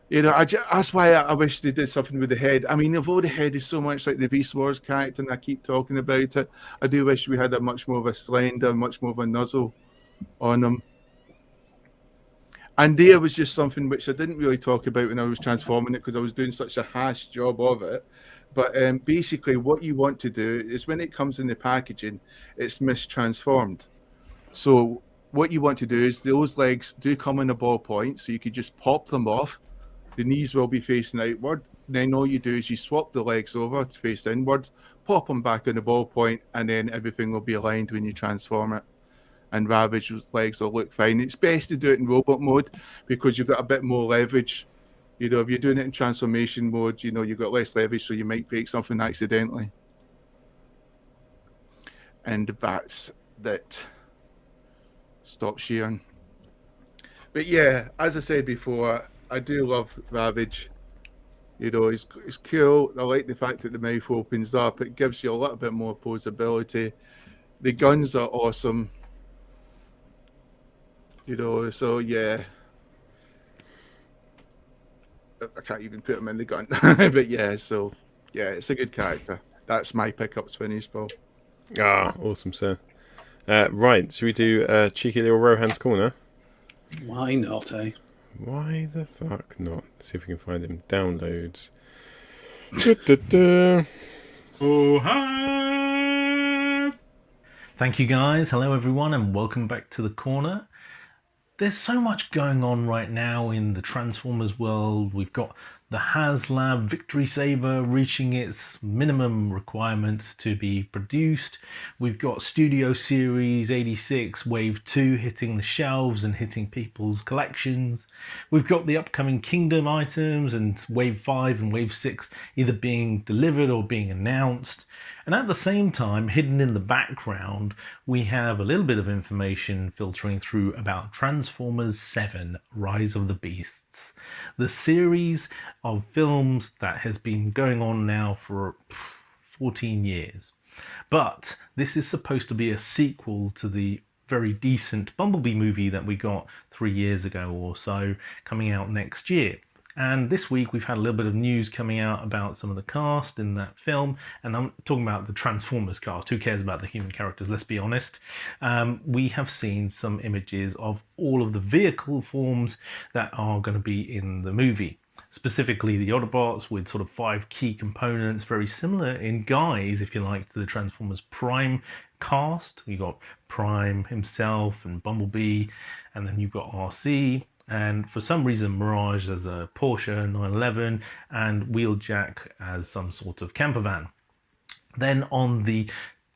you know, that's why I wish they did something with the head. I mean, although the head is so much like the Beast Wars character, and I keep talking about it, I do wish we had a much more of a slender, much more of a nuzzle on him. And there was just something which I didn't really talk about when I was transforming it, because I was doing such a hash job of it. But basically, what you want to do is when it comes in the packaging, it's mistransformed. So what you want to do is those legs do come in a ballpoint, so you could just pop them off. The knees will be facing outward. Then all you do is you swap the legs over to face inwards, pop them back on the ballpoint, and then everything will be aligned when you transform it. And Ravage's legs will look fine. It's best to do it in robot mode because you've got a bit more leverage. You know, if you're doing it in transformation mode, you know, you've got less leverage, so you might break something accidentally. And that's that. Stop sharing. But yeah, as I said before, I do love Ravage. You know, it's cool. I like the fact that the mouth opens up. It gives you a little bit more posability. The guns are awesome. You know, so yeah. I can't even put him in the gun. But yeah, so yeah, it's a good character. That's my pickups finished, Paul. Ah, awesome, sir. Right, should we do cheeky little Rohan's Corner? Why not, eh? Why the fuck not? Let's see if we can find him. Downloads. Da-da-da. Thank you guys. Hello everyone and welcome back to the corner. There's so much going on right now in the Transformers world. We've got the HasLab Victory Saber reaching its minimum requirements to be produced. We've got Studio Series 86 Wave 2 hitting the shelves and hitting people's collections. We've got the upcoming Kingdom items and Wave 5 and Wave 6 either being delivered or being announced. And at the same time, hidden in the background, we have a little bit of information filtering through about Transformers 7 Rise of the Beasts. The series of films that has been going on now for 14 years. But this is supposed to be a sequel to the very decent Bumblebee movie that we got 3 years ago or so, coming out next year. And this week we've had a little bit of news coming out about some of the cast in that film, and I'm talking about the Transformers cast. Who cares about the human characters, let's be honest. We have seen some images of all of the vehicle forms that are going to be in the movie. Specifically the Autobots with sort of 5 key components, very similar in guise, if you like, to the Transformers Prime cast. You've got Prime himself and Bumblebee, and then you've got RC. And for some reason Mirage as a Porsche 911 and Wheeljack as some sort of camper van. Then on the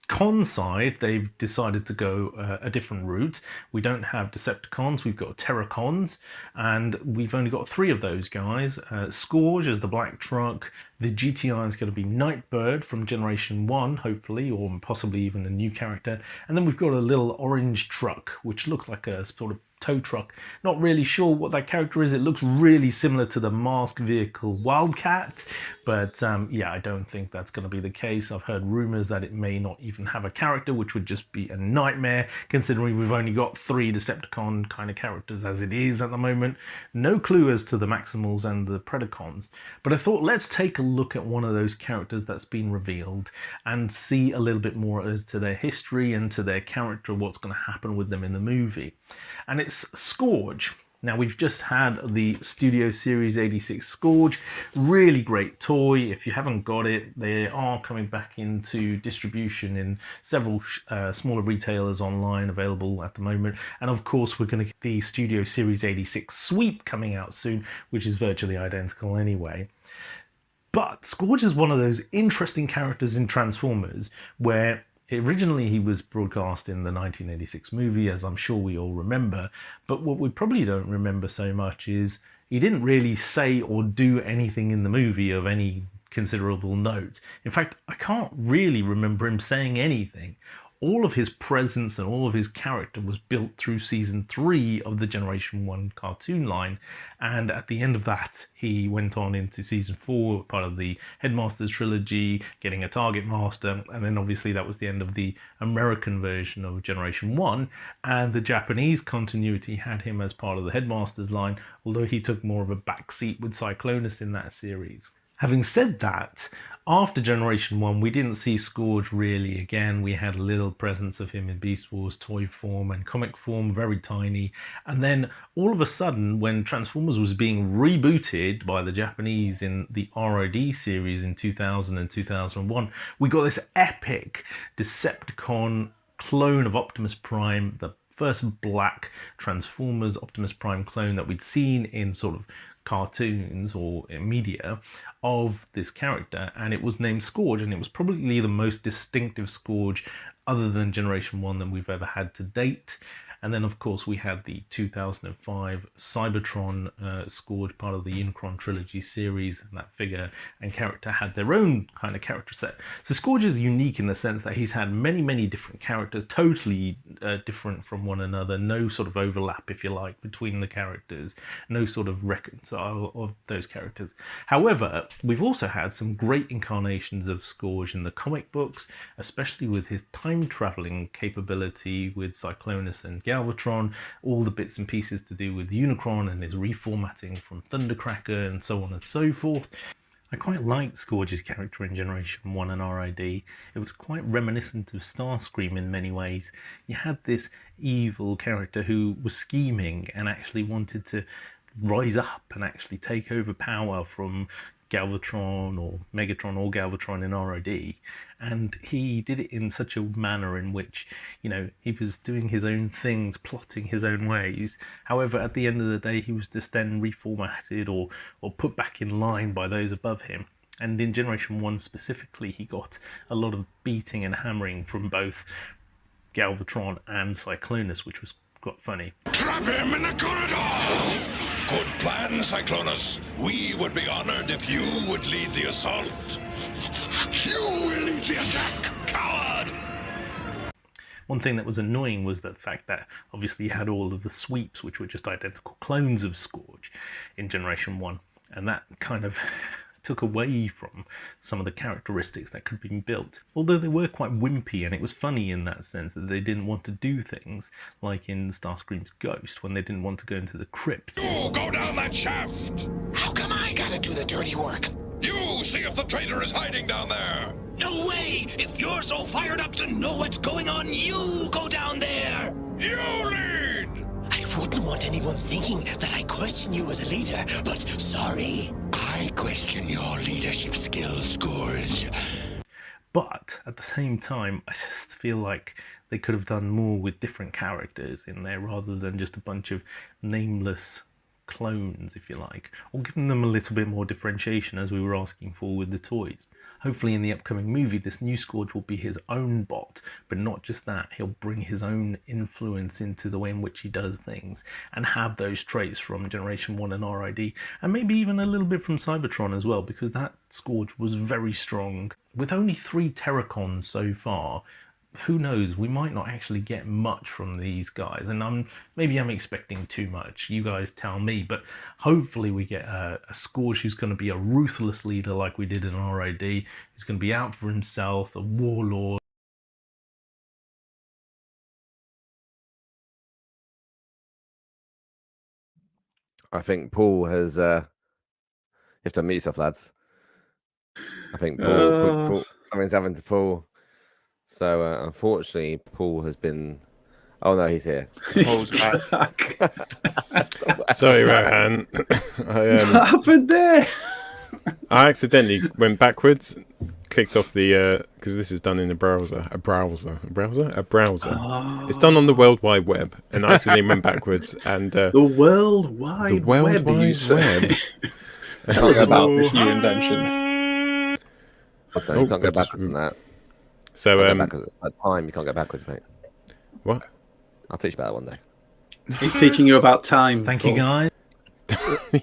con side, they've decided to go a different route. We don't have Decepticons, we've got Terracons, and we've only got 3 of those guys. Scourge as the black truck. The GTI is going to be Nightbird from Generation 1, hopefully, or possibly even a new character. And then we've got a little orange truck, which looks like a sort of tow truck. Not really sure what that character is. It looks really similar to the masked vehicle Wildcat, but yeah, I don't think that's going to be the case. I've heard rumors that it may not even have a character, which would just be a nightmare, considering we've only got 3 Decepticon kind of characters as it is at the moment. No clue as to the Maximals and the Predacons, but I thought let's take a look at one of those characters that's been revealed and see a little bit more as to their history and to their character, what's going to happen with them in the movie. And it's Scourge. Now, we've just had the Studio Series 86 Scourge. Really great toy. If you haven't got it, they are coming back into distribution in several smaller retailers online available at the moment. And of course, we're going to get the Studio Series 86 Sweep coming out soon, which is virtually identical anyway. But Scourge is one of those interesting characters in Transformers where originally he was broadcast in the 1986 movie, as I'm sure we all remember, but what we probably don't remember so much is he didn't really say or do anything in the movie of any considerable note. In fact, I can't really remember him saying anything. All of his presence and all of his character was built through season 3 of the Generation 1 cartoon line, and at the end of that he went on into season 4, part of the Headmasters trilogy, getting a Target Master, and then obviously that was the end of the American version of Generation 1, and the Japanese continuity had him as part of the Headmasters line, although he took more of a backseat with Cyclonus in that series. Having said that, after Generation 1, we didn't see Scourge really again. We had a little presence of him in Beast Wars toy form and comic form, very tiny. And then all of a sudden, when Transformers was being rebooted by the Japanese in the ROD series in 2000 and 2001, we got this epic Decepticon clone of Optimus Prime, the first black Transformers Optimus Prime clone that we'd seen in sort of cartoons or media of this character, and it was named Scourge, and it was probably the most distinctive Scourge other than Generation 1 that we've ever had to date. And then of course we had the 2005 Cybertron Scourge, part of the Unicron trilogy series, and that figure and character had their own kind of character set. So Scourge is unique in the sense that he's had many different characters, totally different from one another, no sort of overlap, if you like, between the characters, no sort of reconcile of those characters. However, we've also had some great incarnations of Scourge in the comic books, especially with his time traveling capability with Cyclonus and Galvatron, all the bits and pieces to do with Unicron and his reformatting from Thundercracker and so on and so forth. I quite liked Scourge's character in Generation 1 and RID. It was quite reminiscent of Starscream in many ways. You had this evil character who was scheming and actually wanted to rise up and actually take over power from Galvatron or Megatron or Galvatron in ROD, and he did it in such a manner in which, you know, he was doing his own things, plotting his own ways. However, at the end of the day, he was just then reformatted or put back in line by those above him. And in Generation 1 specifically, he got a lot of beating and hammering from both Galvatron and Cyclonus, which was quite funny. Trap him in the corridor! Good plan, Cyclonus. We would be honored if you would lead the assault. You will lead the attack, coward! One thing that was annoying was the fact that obviously you had all of the sweeps, which were just identical clones of Scourge in Generation 1, and that kind of took away from some of the characteristics that could be built. Although they were quite wimpy, and it was funny in that sense that they didn't want to do things like in Starscream's Ghost when they didn't want to go into the crypt. You go down that shaft! How come I gotta do the dirty work? You see if the traitor is hiding down there! No way! If you're so fired up to know what's going on, you go down there! You lead! I wouldn't want anyone thinking that I question you as a leader, but sorry. I question your leadership skills, Scourge. But at the same time, I just feel like they could have done more with different characters in there rather than just a bunch of nameless clones, if you like, or giving them a little bit more differentiation as we were asking for with the toys. Hopefully in the upcoming movie, this new Scourge will be his own bot, but not just that, he'll bring his own influence into the way in which he does things and have those traits from Generation 1 and RID, and maybe even a little bit from Cybertron as well, because that Scourge was very strong. With only 3 Terracons so far, who knows, we might not actually get much from these guys, and maybe I'm expecting too much, you guys tell me, but hopefully we get a Scourge who's going to be a ruthless leader like we did in RID, who's going to be out for himself, a warlord. I think Paul has... you have to unmute yourself, lads. I think Paul, something's happened to Paul. So, unfortunately, Paul has been... Oh, no, he's here. He's back. Sorry, Rohan. What happened there? I accidentally went backwards, clicked off the... because this is done in a browser. A browser. Oh. It's done on the World Wide Web, and I accidentally went backwards. And the World Wide Web, you say? Tell us about this new invention. So you can't go backwards on that. So, at time, you can't go backwards, mate. What? I'll teach you about that one day. He's teaching you about time. Thank you, guys.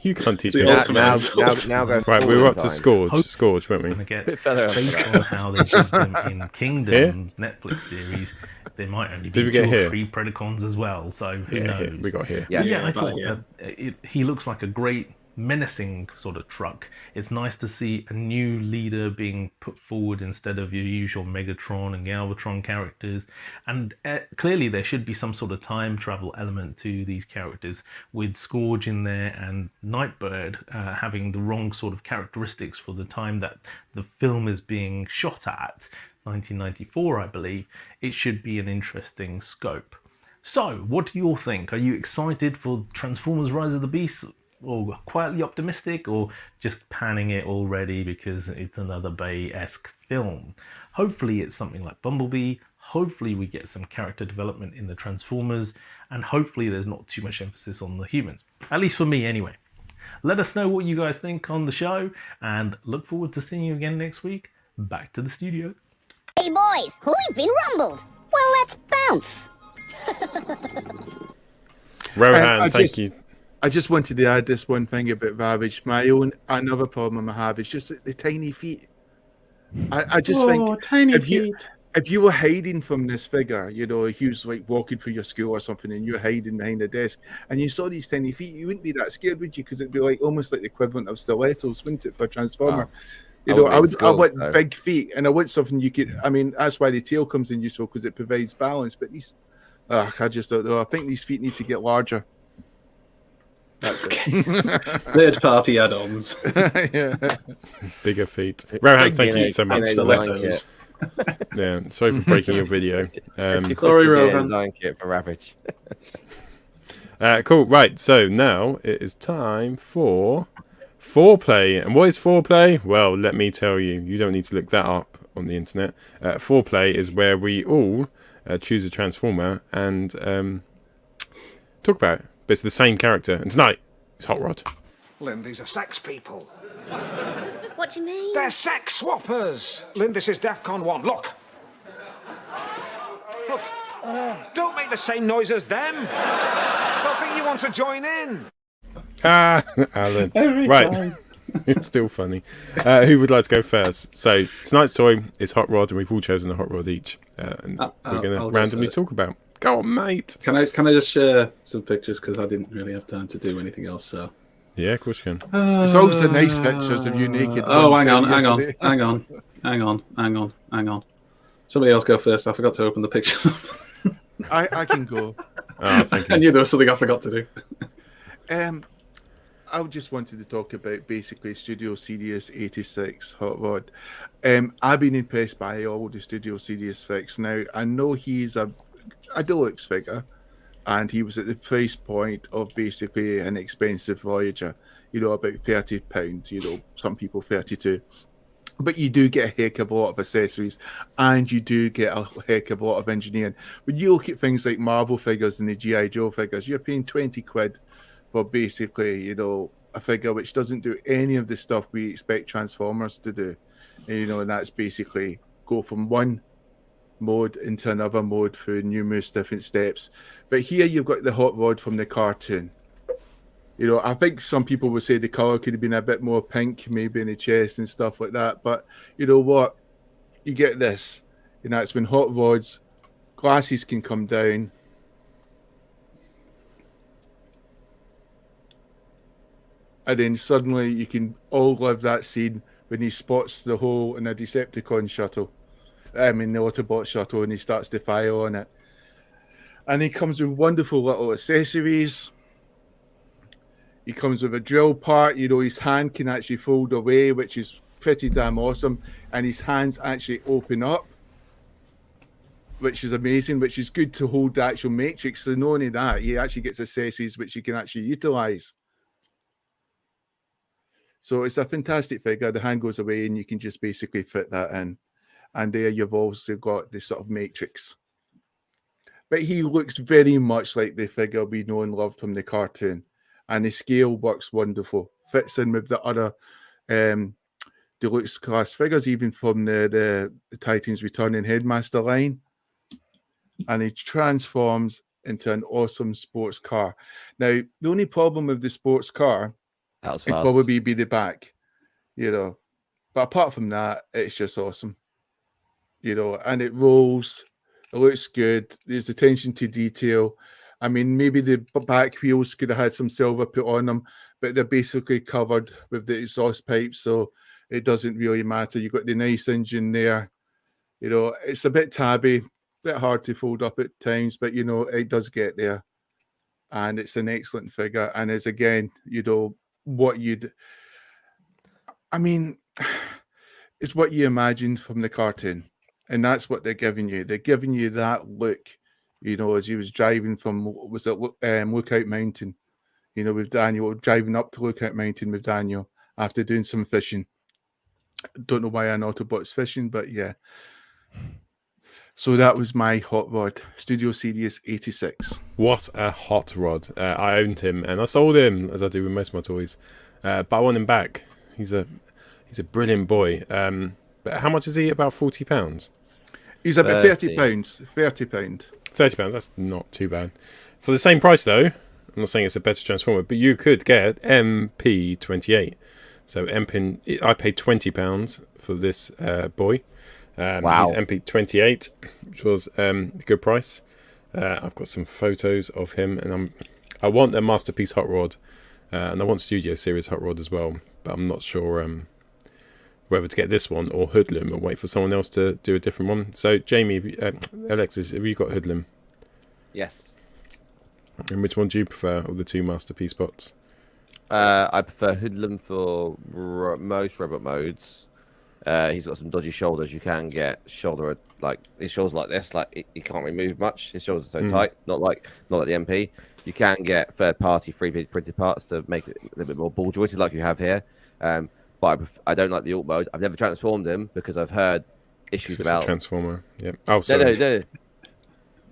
You can't teach The me ultimate that. insult. Now go Right, we were up to time. Scourge, weren't we? Going to get Bit further based over on how they did them in Kingdom Netflix series. There might only Did be we get 2 here? or 3 Predacons as well. So who knows? Here, we got here. Yeah. But I about thought here. that he looks like a great menacing sort of truck. It's nice to see a new leader being put forward instead of your usual Megatron and Galvatron characters, and clearly there should be some sort of time travel element to these characters, with Scourge in there and Nightbird having the wrong sort of characteristics for the time that the film is being shot at, 1994 I believe. It should be an interesting scope. So what do you all think? Are you excited for Transformers Rise of the Beast, or quietly optimistic, or just panning it already because it's another Bay-esque film? Hopefully it's something like Bumblebee, hopefully we get some character development in the Transformers, and hopefully there's not too much emphasis on the humans. At least for me anyway. Let us know what you guys think on the show, and look forward to seeing you again next week. Back to the studio. Hey boys, we've been rumbled. Well, let's bounce. Rohan, thank you. I just wanted to add this one thing about Ravage. Another problem I have is just the tiny feet. I just think tiny if you were hiding from this figure, you know, he was like walking through your school or something, and you're hiding behind a desk, and you saw these tiny feet, you wouldn't be that scared, would you? Because it'd be like almost like the equivalent of stilettos, wouldn't it, for a Transformer? You know, I want big feet, and I want something you could. I mean, that's why the tail comes in useful, because it provides balance. But these, I just don't know. I think these feet need to get larger. That's it. Third-party add-ons. Yeah. Bigger feet. Rohan, thank you so much. Stilettos. Yeah, sorry for breaking your video. Sorry, Rohan. Design kit for Ravage. Cool. Right. So now it is time for Foreplay. And what is foreplay? Well, let me tell you. You don't need to look that up on the internet. Foreplay is where we all choose a Transformer and talk about it. But it's the same character. And tonight, it's Hot Rod. Lynn, these are sex people. What do you mean? They're sex swappers. Lynn, this is DEFCON 1. Look. Look. Don't make the same noise as them. Don't think you want to join in. Ah, Alan. Every right. time. It's still funny. Who would like to go first? So tonight's toy is Hot Rod, and we've all chosen a Hot Rod each. And we're going to randomly talk about. Go on, mate. Can I just share some pictures because I didn't really have time to do anything else. So Yeah, of course you can. It's always the nice pictures of you naked. Oh, ones hang yesterday. on. Somebody else go first. I forgot to open the pictures. I can go. Oh, thank you. I knew there was something I forgot to do. I just wanted to talk about basically Studio Series 86 Hot Rod. I've been impressed by all the Studio Series fix. Now, I know he's a deluxe figure, and he was at the price point of basically an expensive Voyager, about £30, some people 32. But you do get a heck of a lot of accessories, and you do get a heck of a lot of engineering. When you look at things like Marvel figures and the G.I. Joe figures, you're paying 20 quid for basically, a figure which doesn't do any of the stuff we expect Transformers to do. And that's basically go from one mode into another mode through numerous different steps. But here you've got the Hot Rod from the cartoon. I think some people would say the colour could have been a bit more pink, maybe in the chest and stuff like that. But you know what? You get this. It's when Hot Rod's glasses can come down. And then suddenly you can all live that scene when he spots the hole in a Decepticon shuttle. The Autobot shuttle, and he starts to fire on it. And he comes with wonderful little accessories. He comes with a drill part. His hand can actually fold away, which is pretty damn awesome. And his hands actually open up, which is amazing, which is good to hold the actual matrix. So not only that, he actually gets accessories which you can actually utilize. So it's a fantastic figure. The hand goes away and you can just basically fit that in. And there you've also got this sort of matrix. But he looks very much like the figure we know and love from the cartoon. And the scale works wonderful. Fits in with the other deluxe class figures, even from the Titans Returning Headmaster line. And he transforms into an awesome sports car. Now, the only problem with the sports car would probably be the back, But apart from that, it's just awesome. And it rolls. It looks good. There's attention to detail. I mean, maybe the back wheels could have had some silver put on them, but they're basically covered with the exhaust pipes, so it doesn't really matter. You've got the nice engine there. It's a bit tabby, a bit hard to fold up at times, but, it does get there. And it's an excellent figure. And it's, again, what you'd... I mean, it's what you imagined from the cartoon. And that's what they're giving you. They're giving you that look, as he was driving from, Lookout Mountain, with Daniel, driving up to Lookout Mountain with Daniel after doing some fishing. Don't know why an Autobot's fishing, but yeah. So that was my Hot Rod, Studio Series 86. What a Hot Rod. I owned him and I sold him, as I do with most of my toys. But I want him back. He's a brilliant boy. But how much is he? About £40? He's about £30. £30, that's not too bad. For the same price, though, I'm not saying it's a better Transformer, but you could get MP28. So MP, I paid £20 for this boy. Wow. He's MP28, which was a good price. I've got some photos of him, and I want a Masterpiece Hot Rod, and I want Studio Series Hot Rod as well, but I'm not sure whether to get this one or Hoodlum or wait for someone else to do a different one. So, Jamie, Alexis, have you got Hoodlum? Yes. And which one do you prefer of the two Masterpiece bots? I prefer Hoodlum for most robot modes. He's got some dodgy shoulders. You can get shoulder, like his shoulders like this, like he can't really move much. His shoulders are so tight, not like the MP. You can get third-party 3D printed parts to make it a little bit more ball jointed, like you have here. But I don't like the alt mode. I've never transformed him because I've heard issues about Transformer. Yeah. Oh, sorry. No.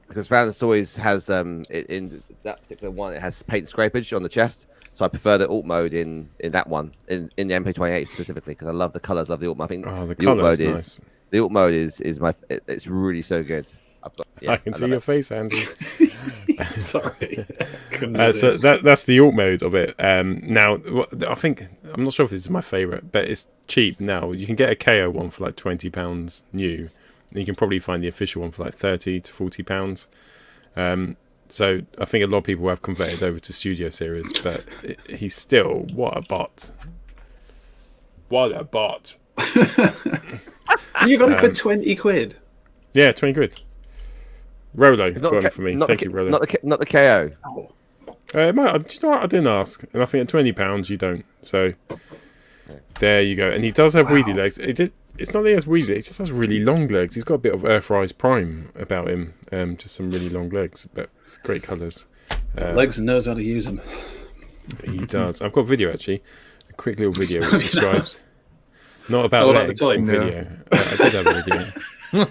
Because Fanstoys has in that particular one, it has paint scrapage on the chest, so I prefer the alt mode in that one in the MP28 specifically because I love the colors of the alt mode. I think the alt mode is nice. The alt mode is my it's really so good. I can see your face, Andy. Sorry. So that's the alt mode of it. Now, I think I'm not sure if this is my favorite, but it's cheap now. You can get a KO one for like £20 new. And you can probably find the official one for like £30 to £40. So I think a lot of people have converted over to Studio Series, but he's still what a bot. What a bot! You got it for £20. Yeah, 20 quid. Rolo got it for me. Thank you, Rolo. Not the KO. Do you know what? I didn't ask, and I think at £20 you don't. So there you go. And he does have weedy legs. It's not that he has weedy legs; he just has really long legs. He's got a bit of Earthrise Prime about him. Just some really long legs, but great colours. Legs and knows how to use them. He does. I've got a video actually, a quick little video which describes not about legs. Video. I did have a video.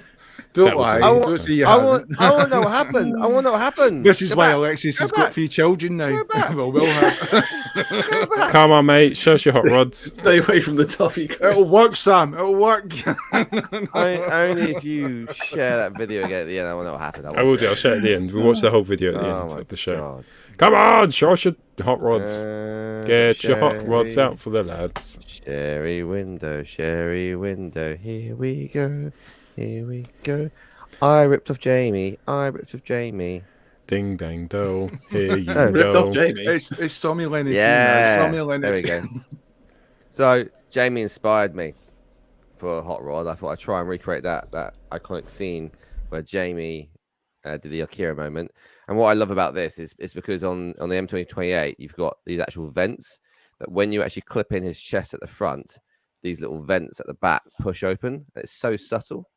Don't lie. I want to know what happened. I want to know what happened. This is why Alexis has got 3 children now. Well, we'll have. Come on, mate. Show us your hot rods. Stay away from the toffee, Chris. It'll work, Sam. It'll work. Only if you share that video again at the end, I want to know what happened. I will do. I'll share it at the end. We'll watch the whole video at the end of the show. God. Come on, show us your hot rods. Get your hot rods out for the lads. Sherry window, here we go. Here we go. I ripped off Jamie. Ding dang do. Here you Ripped go. off Jamie. It's Tommy Leonard. Yeah. Tommy Leonard. There we go. So Jamie inspired me for a hot rod. I thought I'd try and recreate that iconic scene where Jamie did the Akira moment. And what I love about this is because on the M2028 you've got these actual vents that when you actually clip in his chest at the front, these little vents at the back push open. It's so subtle.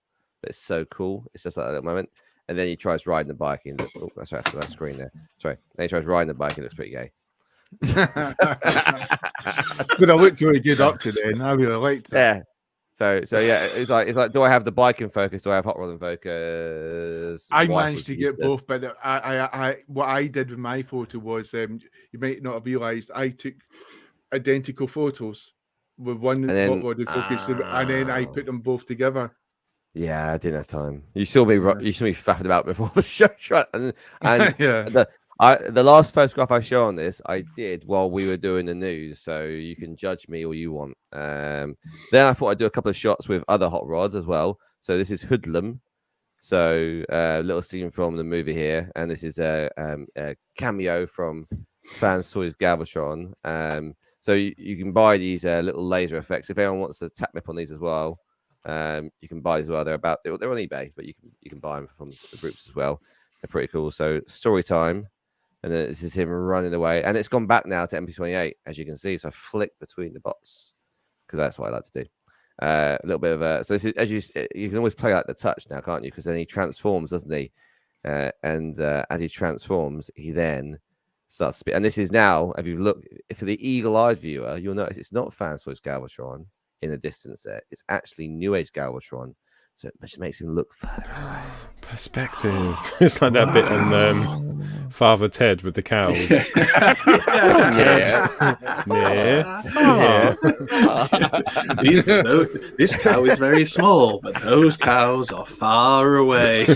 It's so cool. It's just like that moment. And then he tries riding the bike and that's right, so that screen there. Sorry. Then he tries riding the bike and it looks pretty gay. But I looked really good up to then. I really liked it. Yeah. So yeah, it's like do I have the bike in focus? Do I have hot rod in focus? I managed to get both, but I what I did with my photo was you might not have realised I took identical photos with one hot rod in focus and then I put them both together. Yeah, I didn't have time. You saw me faffing about before the show, and yeah. The last photograph I show on this, I did while we were doing the news, so you can judge me all you want. Then I thought I'd do a couple of shots with other hot rods as well. So this is Hoodlum, so a little scene from the movie here, and this is a cameo from Fanstoys Galvatron. So you can buy these little laser effects if anyone wants to tap me up on these as well. You can buy as well. They're on eBay, but you can buy them from the groups as well. They're pretty cool. So story time, and then this is him running away, and it's gone back now to MP28 as you can see. So I flick between the bots because that's what I like to do. A little bit of so this is as you can always play like the touch now, can't you? Because then he transforms, doesn't he? And as he transforms, he then starts and this is now. If you look for the eagle-eyed viewer, you'll notice it's not Fanstoys Galvatron in the distance there. It's actually New Age Galvatron, so it just makes him look further away. Perspective. It's like that bit in Father Ted with the cows. This cow is very small, but those cows are far away.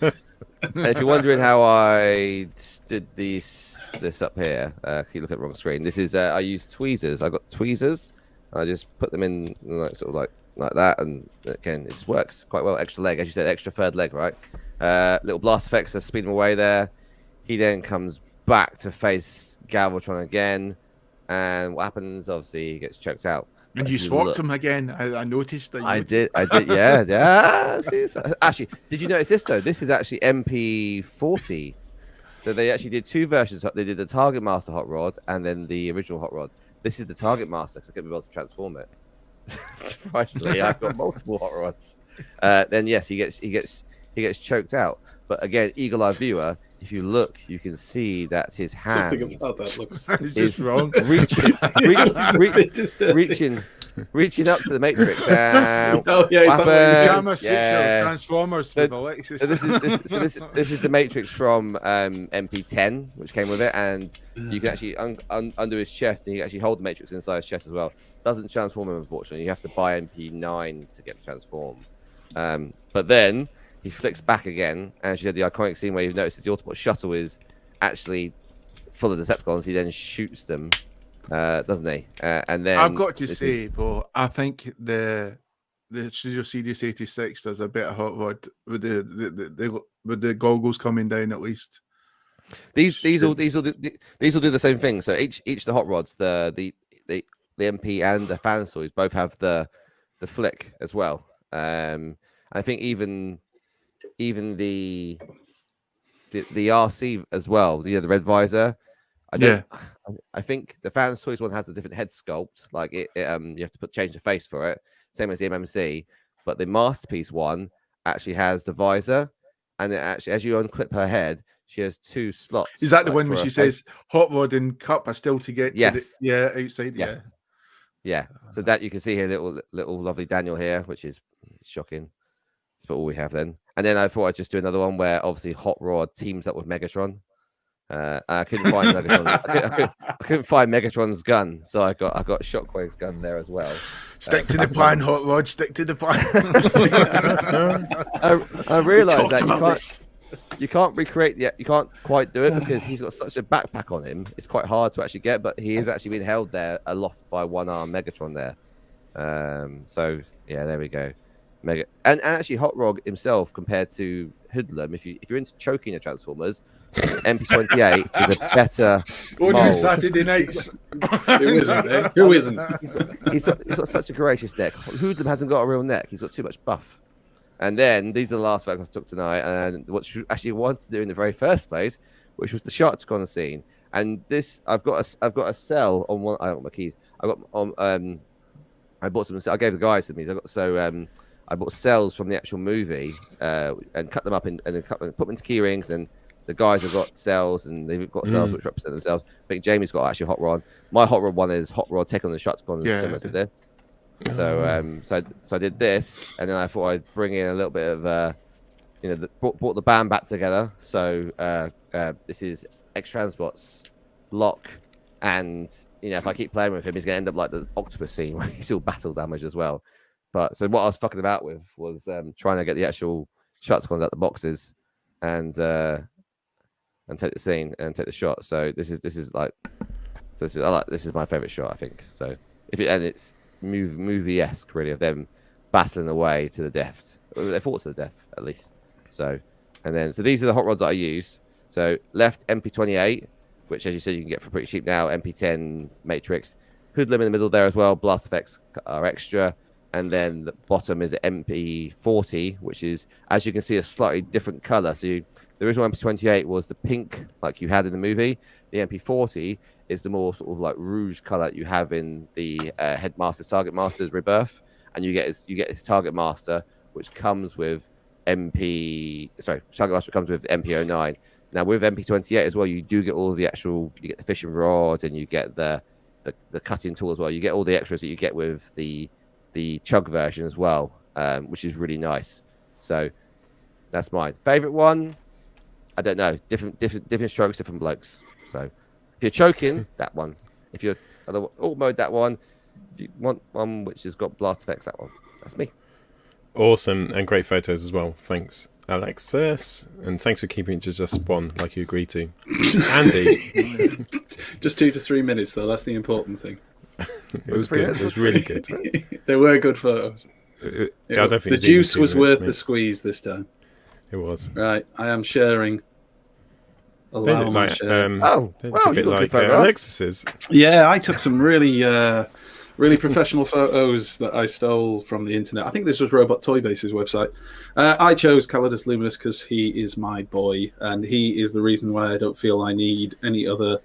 And if you're wondering how I did this up here, you look at the wrong screen. This is I use tweezers. I got tweezers. I just put them in like that, and again, it works quite well. Extra leg, as you said, extra third leg, right? Little blast effects to speed him away there. He then comes back to face Galvatron again, and what happens? Obviously, he gets choked out. And you swapped him again. I noticed that. I did. Yeah. See, actually, did you notice this though? This is actually MP40. So they actually did 2 versions. They did the Target Master hot rod and then the original hot rod. This is the Target Master because I couldn't be able to transform it. Surprisingly, I've got multiple hot rods. Then yes, he gets choked out. But again, eagle-eye viewer, if you look, you can see that his hand Something about that looks It's just wrong. reaching up to the Matrix. Oh yeah, is that what you mean? Gamma Sutra Transformers with Alexis. So this is the Matrix from MP10, which came with it, and you can actually under his chest, and you can actually hold the Matrix inside his chest as well. Doesn't transform him, unfortunately. You have to buy MP9 to get to transform. But then he flicks back again, and she had the iconic scene where you notice the Autobot shuttle is actually full of Decepticons. He then shoots them, doesn't he? And then I've got to say, but I think the Studio Series 86 does a bit of Hot Rod with the goggles coming down at least. These will do the same thing. So each the Hot Rods, the MP and the Fanstoys both have the flick as well. I think even the RC as well, the red visor. I think the Fanstoys one has a different head sculpt. Like you have to change the face for it, same as the MMC. But the Masterpiece one actually has the visor, and it actually, as you unclip her head, she has 2 slots. Is that the one where she says Hot Rod and Cup are still to get? Yes. Outside. Yes. Yeah. So that you can see here, little lovely Daniel here, which is shocking. That's about all we have then. And then I thought I'd just do another one where obviously Hot Rod teams up with Megatron. I couldn't find Megatron. I couldn't find Megatron's gun, so I got Shockwave's gun there as well. Stick to the plan, Hot Rod. Stick to the plan. I realised that you can't recreate yet. You can't quite do it because he's got such a backpack on him. It's quite hard to actually get, but he is actually being held there aloft by one-arm Megatron there. So yeah, there we go. And actually, Hot Rod himself compared to Hoodlum, if you're into choking the Transformers, MP28 is a better. Only Saturday nights. Who isn't there? Who isn't? He's got such a gracious neck. Hoodlum hasn't got a real neck. He's got too much buff. And then these are the last photos I took tonight, and what you actually wanted to do in the very first place, which was the Sharkticon scene. And this, I've got a cell on one. I don't got my keys. I got on. I bought some. I gave the guys some of these. I bought cells from the actual movie and cut them up and then put them into key rings. And the guys have got cells and they've got cells which represent themselves. I think Jamie's got actually Hot Rod. My Hot Rod one is Hot Rod take on the Sharkticon, similar to this. So so I did this, and then I thought I'd bring in a little bit of brought the band back together. So this is X-Transbots, Locke, and if I keep playing with him, he's going to end up like the Octopus scene where he's all battle damage as well. But so what I was fucking about with was trying to get the actual Sharkticons out the boxes and take the scene and take the shot. So this is my favorite shot, I think. So it's movie-esque really of them battling away to the death. They fought to the death at least. So these are the Hot Rods that I use. So left MP28, which as you said you can get for pretty cheap now. MP10 Matrix, Hoodlum in the middle there as well. Blast effects are extra. And then the bottom is MP40, which is, as you can see, a slightly different color. So the original MP28 was the pink, like you had in the movie. The MP40 is the more sort of like rouge color you have in the Headmaster's Target Master's Rebirth, and you get his Target Master, which comes with Target Master comes with MP09. Now with MP28 as well, you do get all the actual, you get the fishing rod, and you get the cutting tool as well. You get all the extras that you get with the Chug version as well, which is really nice. So that's mine. Favorite one, I don't know. Different strokes, different blokes. So if you're choking, that one. If you're alt mode, that one. If you want one which has got blast effects, that one. That's me. Awesome, and great photos as well. Thanks, Alexis, and thanks for keeping it to just one like you agreed to. Andy, just 2 to 3 minutes though. That's the important thing. It was good. It was really good. They were good photos. The juice was worth the squeeze this time. It was. Right, I am sharing. Allow me to share. A bit like Alexis's. Yeah, I took some really professional photos that I stole from the internet. I think this was Robot Toy Base's website. I chose Calidus Luminous because he is my boy, and he is the reason why I don't feel I need any other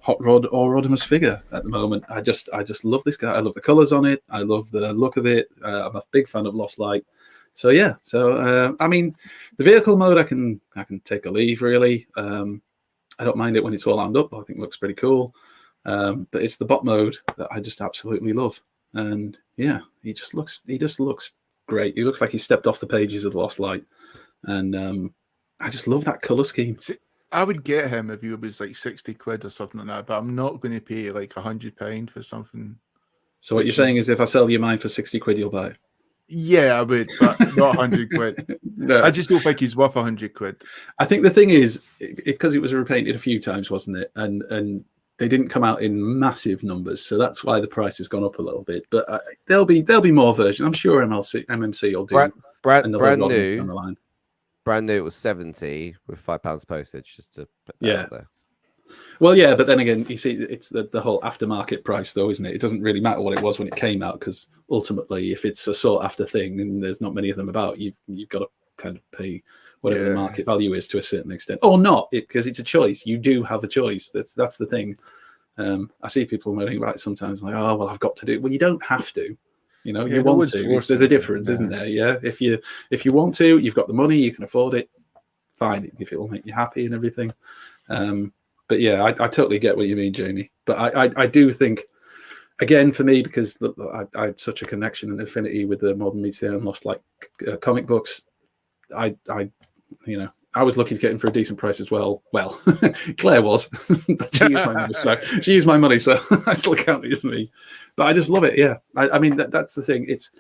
Hot Rod or Rodimus figure at the moment. I just love this guy. I love the colors on it. I love the look of it. I'm a big fan of Lost Light. So yeah, I mean, the vehicle mode I can take a leave really. I don't mind it when it's all armed up. I think it looks pretty cool. But it's the bot mode that I just absolutely love. And yeah, he just looks great. He looks like he stepped off the pages of the Lost Light. And I just love that color scheme. See, I would get him if he was like 60 quid or something like that, but I'm not going to pay like £100 for something. So what you're saying is if I sell you mine for 60 quid, you'll buy it? Yeah, I would, but not 100 quid. No. I just don't think he's worth 100 quid. I think the thing is, because it was repainted a few times, wasn't it? And they didn't come out in massive numbers, so that's why the price has gone up a little bit. But there'll be more versions. I'm sure MMC will do brand another new down the line. Brand new, it was 70 with £5 postage, just to put that out there. Well, yeah, but then again, you see, it's the whole aftermarket price, though, isn't it? It doesn't really matter what it was when it came out, because ultimately, if it's a sought-after thing and there's not many of them about, you've got to kind of pay whatever the market value is to a certain extent, or not, because it's a choice. You do have a choice. That's the thing. I see people moaning about it sometimes, like, oh, well, I've got to do it. Well, you don't have to. You know, you want to. There's a difference, isn't there? Yeah. If you want to, you've got the money, you can afford it. Fine, if it will make you happy and everything. But yeah, I totally get what you mean, Jamie. But I do think, again, for me, because I have such a connection and affinity with the Modern Meets the Eye and Lost Light comic books, I was lucky to get in for a decent price as well. Well, Claire was. She used my money, so I still count it as me. But I just love it. Yeah, I mean that's the thing. It's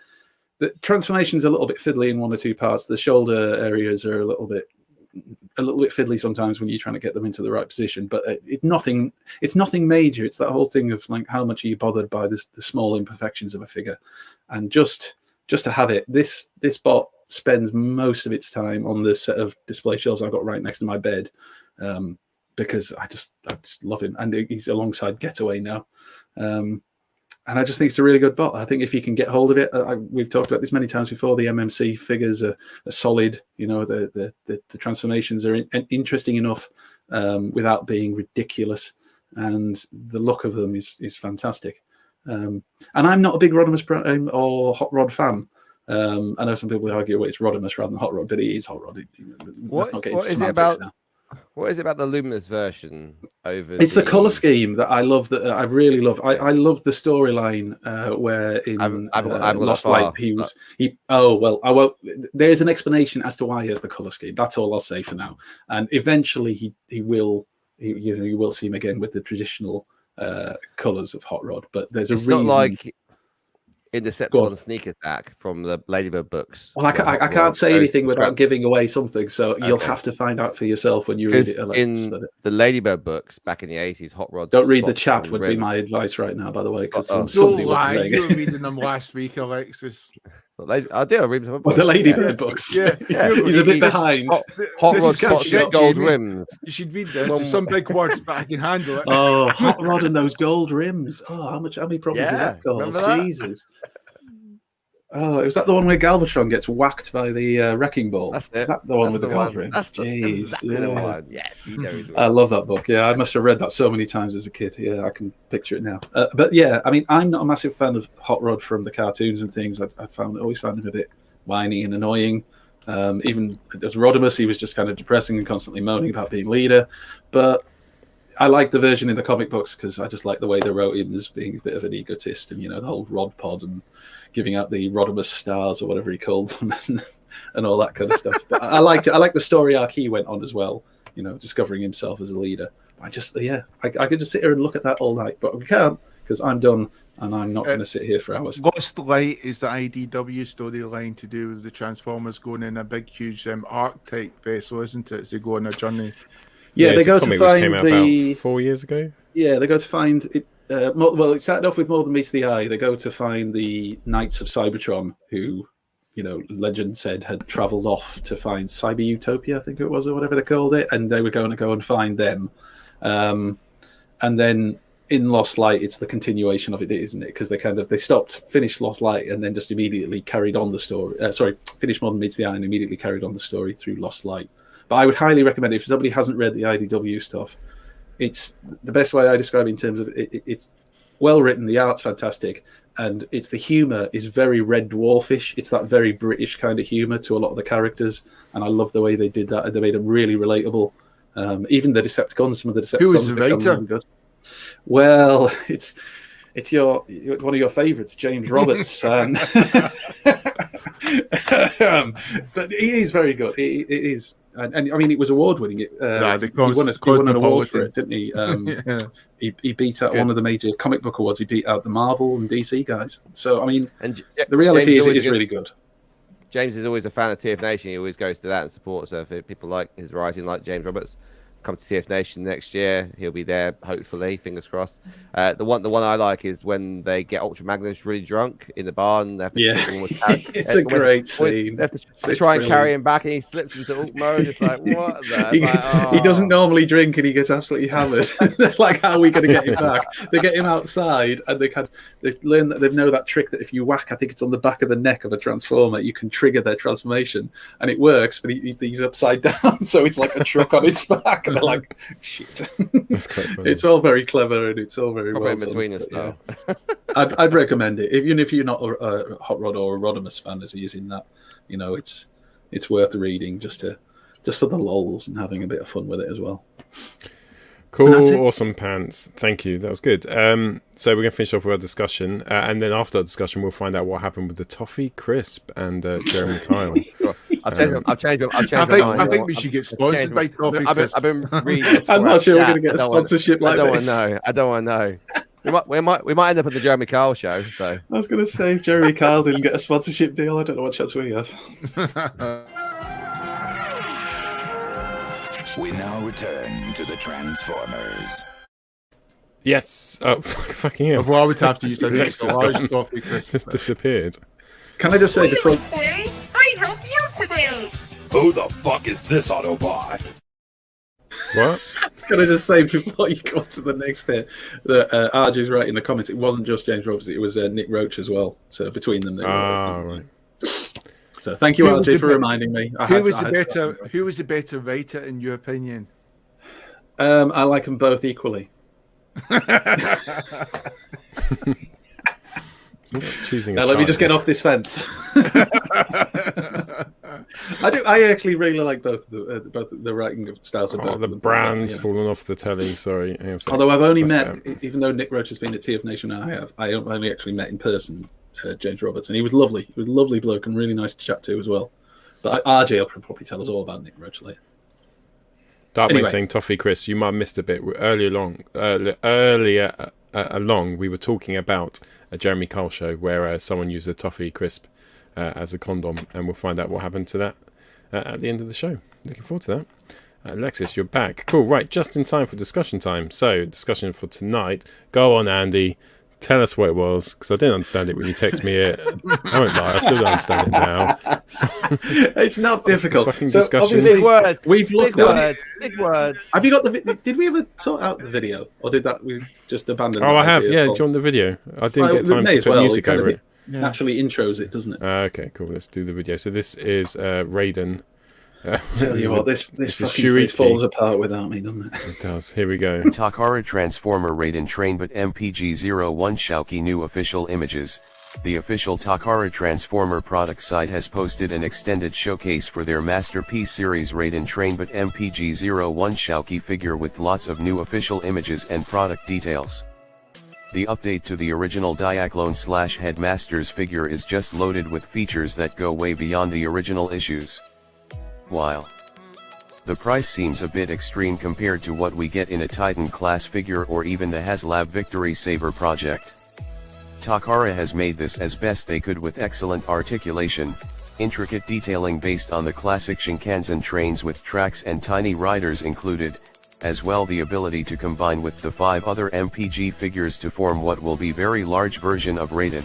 the transformation's a little bit fiddly in one or two parts. The shoulder areas are a little bit fiddly sometimes when you're trying to get them into the right position. But it's nothing major. It's that whole thing of like, how much are you bothered by the small imperfections of a figure, and just to have it. This bot spends most of its time on the set of display shelves I've got right next to my bed, because I just love him, and he's alongside Getaway now, and I just think it's a really good bot. I think if you can get hold of it, we've talked about this many times before. The MMC figures are solid. You know, the transformations are interesting enough without being ridiculous, and the look of them is fantastic. And I'm not a big Rodimus Prime or Hot Rod fan. I know some people argue, well, it's Rodimus rather than Hot Rod, but it is Hot Rod. Let's not get into semantics now. What is it about the Luminous version over? It's the color scheme that I love. That I really love. I love the storyline where in Lost Light he. Oh well, I won't. There is an explanation as to why he has the color scheme. That's all I'll say for now. And eventually you will see him again with the traditional colors of Hot Rod. But there's a reason. Not like in the Decepticon Sneak Attack from the Ladybird books. Well, I can't say anything without giving away something, so you'll have to find out for yourself when you read it. In the Ladybird books back in the 80s, Hot Rod. Don't read the chat would be my advice right now, by the way, because don't lie. You were reading them last week, Alexis. I do. I read some the Ladybird books. Yeah, he's a bit behind. Hot Rod spots gold rims. You should read this. There's some big words, but I can handle it. Oh, Hot Rod and those gold rims. Oh, how many problems did that cause? Jesus. Oh, is that the one where Galvatron gets whacked by the wrecking ball? That's it. Is that the one with the gold rim? That's exactly the one. Yes, I love that book. Yeah, I must have read that so many times as a kid. Yeah, I can picture it now. But yeah, I mean, I'm not a massive fan of Hot Rod from the cartoons and things. I always found him a bit whiny and annoying. Even as Rodimus, he was just kind of depressing and constantly moaning about being leader. But I like the version in the comic books because I just like the way they wrote him as being a bit of an egotist, and the whole Rod Pod and giving out the Rodimus stars or whatever he called them and all that kind of stuff. But I liked it. I like the story arc he went on as well, discovering himself as a leader. I could just sit here and look at that all night, but we can't because I'm done and I'm not going to sit here for hours. Lost Light is the IDW storyline to do with the Transformers going in a big, huge Arc-type vessel, isn't it? As they go on a journey. Yeah, they go to find came out about 4 years ago. Yeah, they go to find it. Well, it started off with More Than Meets the Eye. They go to find the Knights of Cybertron, who, legend said had travelled off to find Cyber Utopia, I think it was, or whatever they called it, and they were going to go and find them. And then in Lost Light, it's the continuation of it, isn't it? Because they finished Lost Light, and then just immediately carried on the story. Finished More Than Meets the Eye, and immediately carried on the story through Lost Light. But I would highly recommend it. If somebody hasn't read the IDW stuff, it's the best way I describe it in terms of it's well written, the art's fantastic, and it's the humour is very Red Dwarfish. It's that very British kind of humour to a lot of the characters, and I love the way they did that. They made them really relatable. Even the Decepticons, some of the Decepticons. Who was the writer? Really good. Well, it's one of your favourites, James Roberts. But he is very good. It is, and I mean, it was award winning. He won an award for it, didn't he? Yeah. He beat out one of the major comic book awards. He beat out the Marvel and DC guys. So I mean, the reality is, it is really good. James is always a fan of TF Nation. He always goes to that and supports. So if people like his writing, like James Roberts, come to TF Nation next year. He'll be there, hopefully. Fingers crossed. The one I like is when they get Ultra Magnus really drunk in the barn. They have to it's a great scene. They have to try and carry him back, and he slips into Alt mode. It's like, what the? He doesn't normally drink, and he gets absolutely hammered. They're like, how are we going to get him back? They get him outside, and they know that trick that if you whack, I think it's on the back of the neck of a transformer, you can trigger their transformation, and it works. But he's upside down, so it's like a truck on its back. And they're like, shit. That's quite funny. It's all very clever and it's all very well in between us now. I'd recommend it, even if you're not a Hot Rod or a Rodimus fan, as he is in that. You know, it's worth reading just for the lols and having a bit of fun with it as well. Cool, awesome, Pants. Thank you. That was good. So we're going to finish off with our discussion, and then after our discussion, we'll find out what happened with the Toffee Crisp and Jeremy Kyle. I've changed I think we should get sponsored by Toffee Crisp. I've been reading. I'm not sure we're going to get a sponsorship like this. I don't want to know. We might end up at the Jeremy Kyle show. So I was going to say, if Jeremy Kyle didn't get a sponsorship deal, I don't know what chance we have. We now return to the Transformers. Yes. Oh, fucking hell. Well, I would have to use that It's just disappeared. Can I just say before... I help you today. Who the fuck is this Autobot? What? Can I just say before you go on to the next bit that RJ's right in the comments, it wasn't just James Roberts, it was Nick Roach as well. So between them, they were right. So thank you, RJ, for reminding me. Who was the better writer in your opinion? I like them both equally. Choosing. Let me just get off this fence. I actually really like both the writing styles of both. The brand's fallen off the telly. Sorry. Although I've only met, even though Nick Roach has been at TF Nation, I only actually met in person James Roberts, and he was lovely. He was a lovely bloke and really nice to chat to as well. But RJ will probably tell us all about Nick Roach later. Darkwing saying, Toffee Chris, you might have missed a bit earlier along. We were talking about a Jeremy Kyle show where someone used a Toffee Crisp as a condom, and we'll find out what happened to that at the end of the show. Looking forward to that. Alexis, you're back. Cool, right, just in time for discussion time. So, discussion for tonight. Go on, Andy. Tell us what it was, because I didn't understand it when you text me it. I won't lie, I still don't understand it now. So, it's not difficult. Discussion. We've looked at big words. Have you got the? Did we ever sort out the video, or did that we just abandon? Oh, I have. Yeah, do you want the video? I didn't get time to put music over it. Naturally intros it, doesn't it? Okay, cool. Let's do the video. So this is Raiden. Tell you what, this fucking place falls apart without me, doesn't it? It does. Here we go. Takara Transformer Raiden Trainbot MPG-01 Shouki new official images. The official Takara Transformer product site has posted an extended showcase for their Masterpiece series Raiden Trainbot MPG-01 Shouki figure with lots of new official images and product details. The update to the original Diaclone / Headmasters figure is just loaded with features that go way beyond the original issues. While the price seems a bit extreme compared to what we get in a Titan class figure or even the HasLab Victory Saber project, Takara has made this as best they could with excellent articulation, intricate detailing based on the classic Shinkansen trains with tracks and tiny riders included, as well the ability to combine with the 5 other MPG figures to form what will be very large version of Raiden.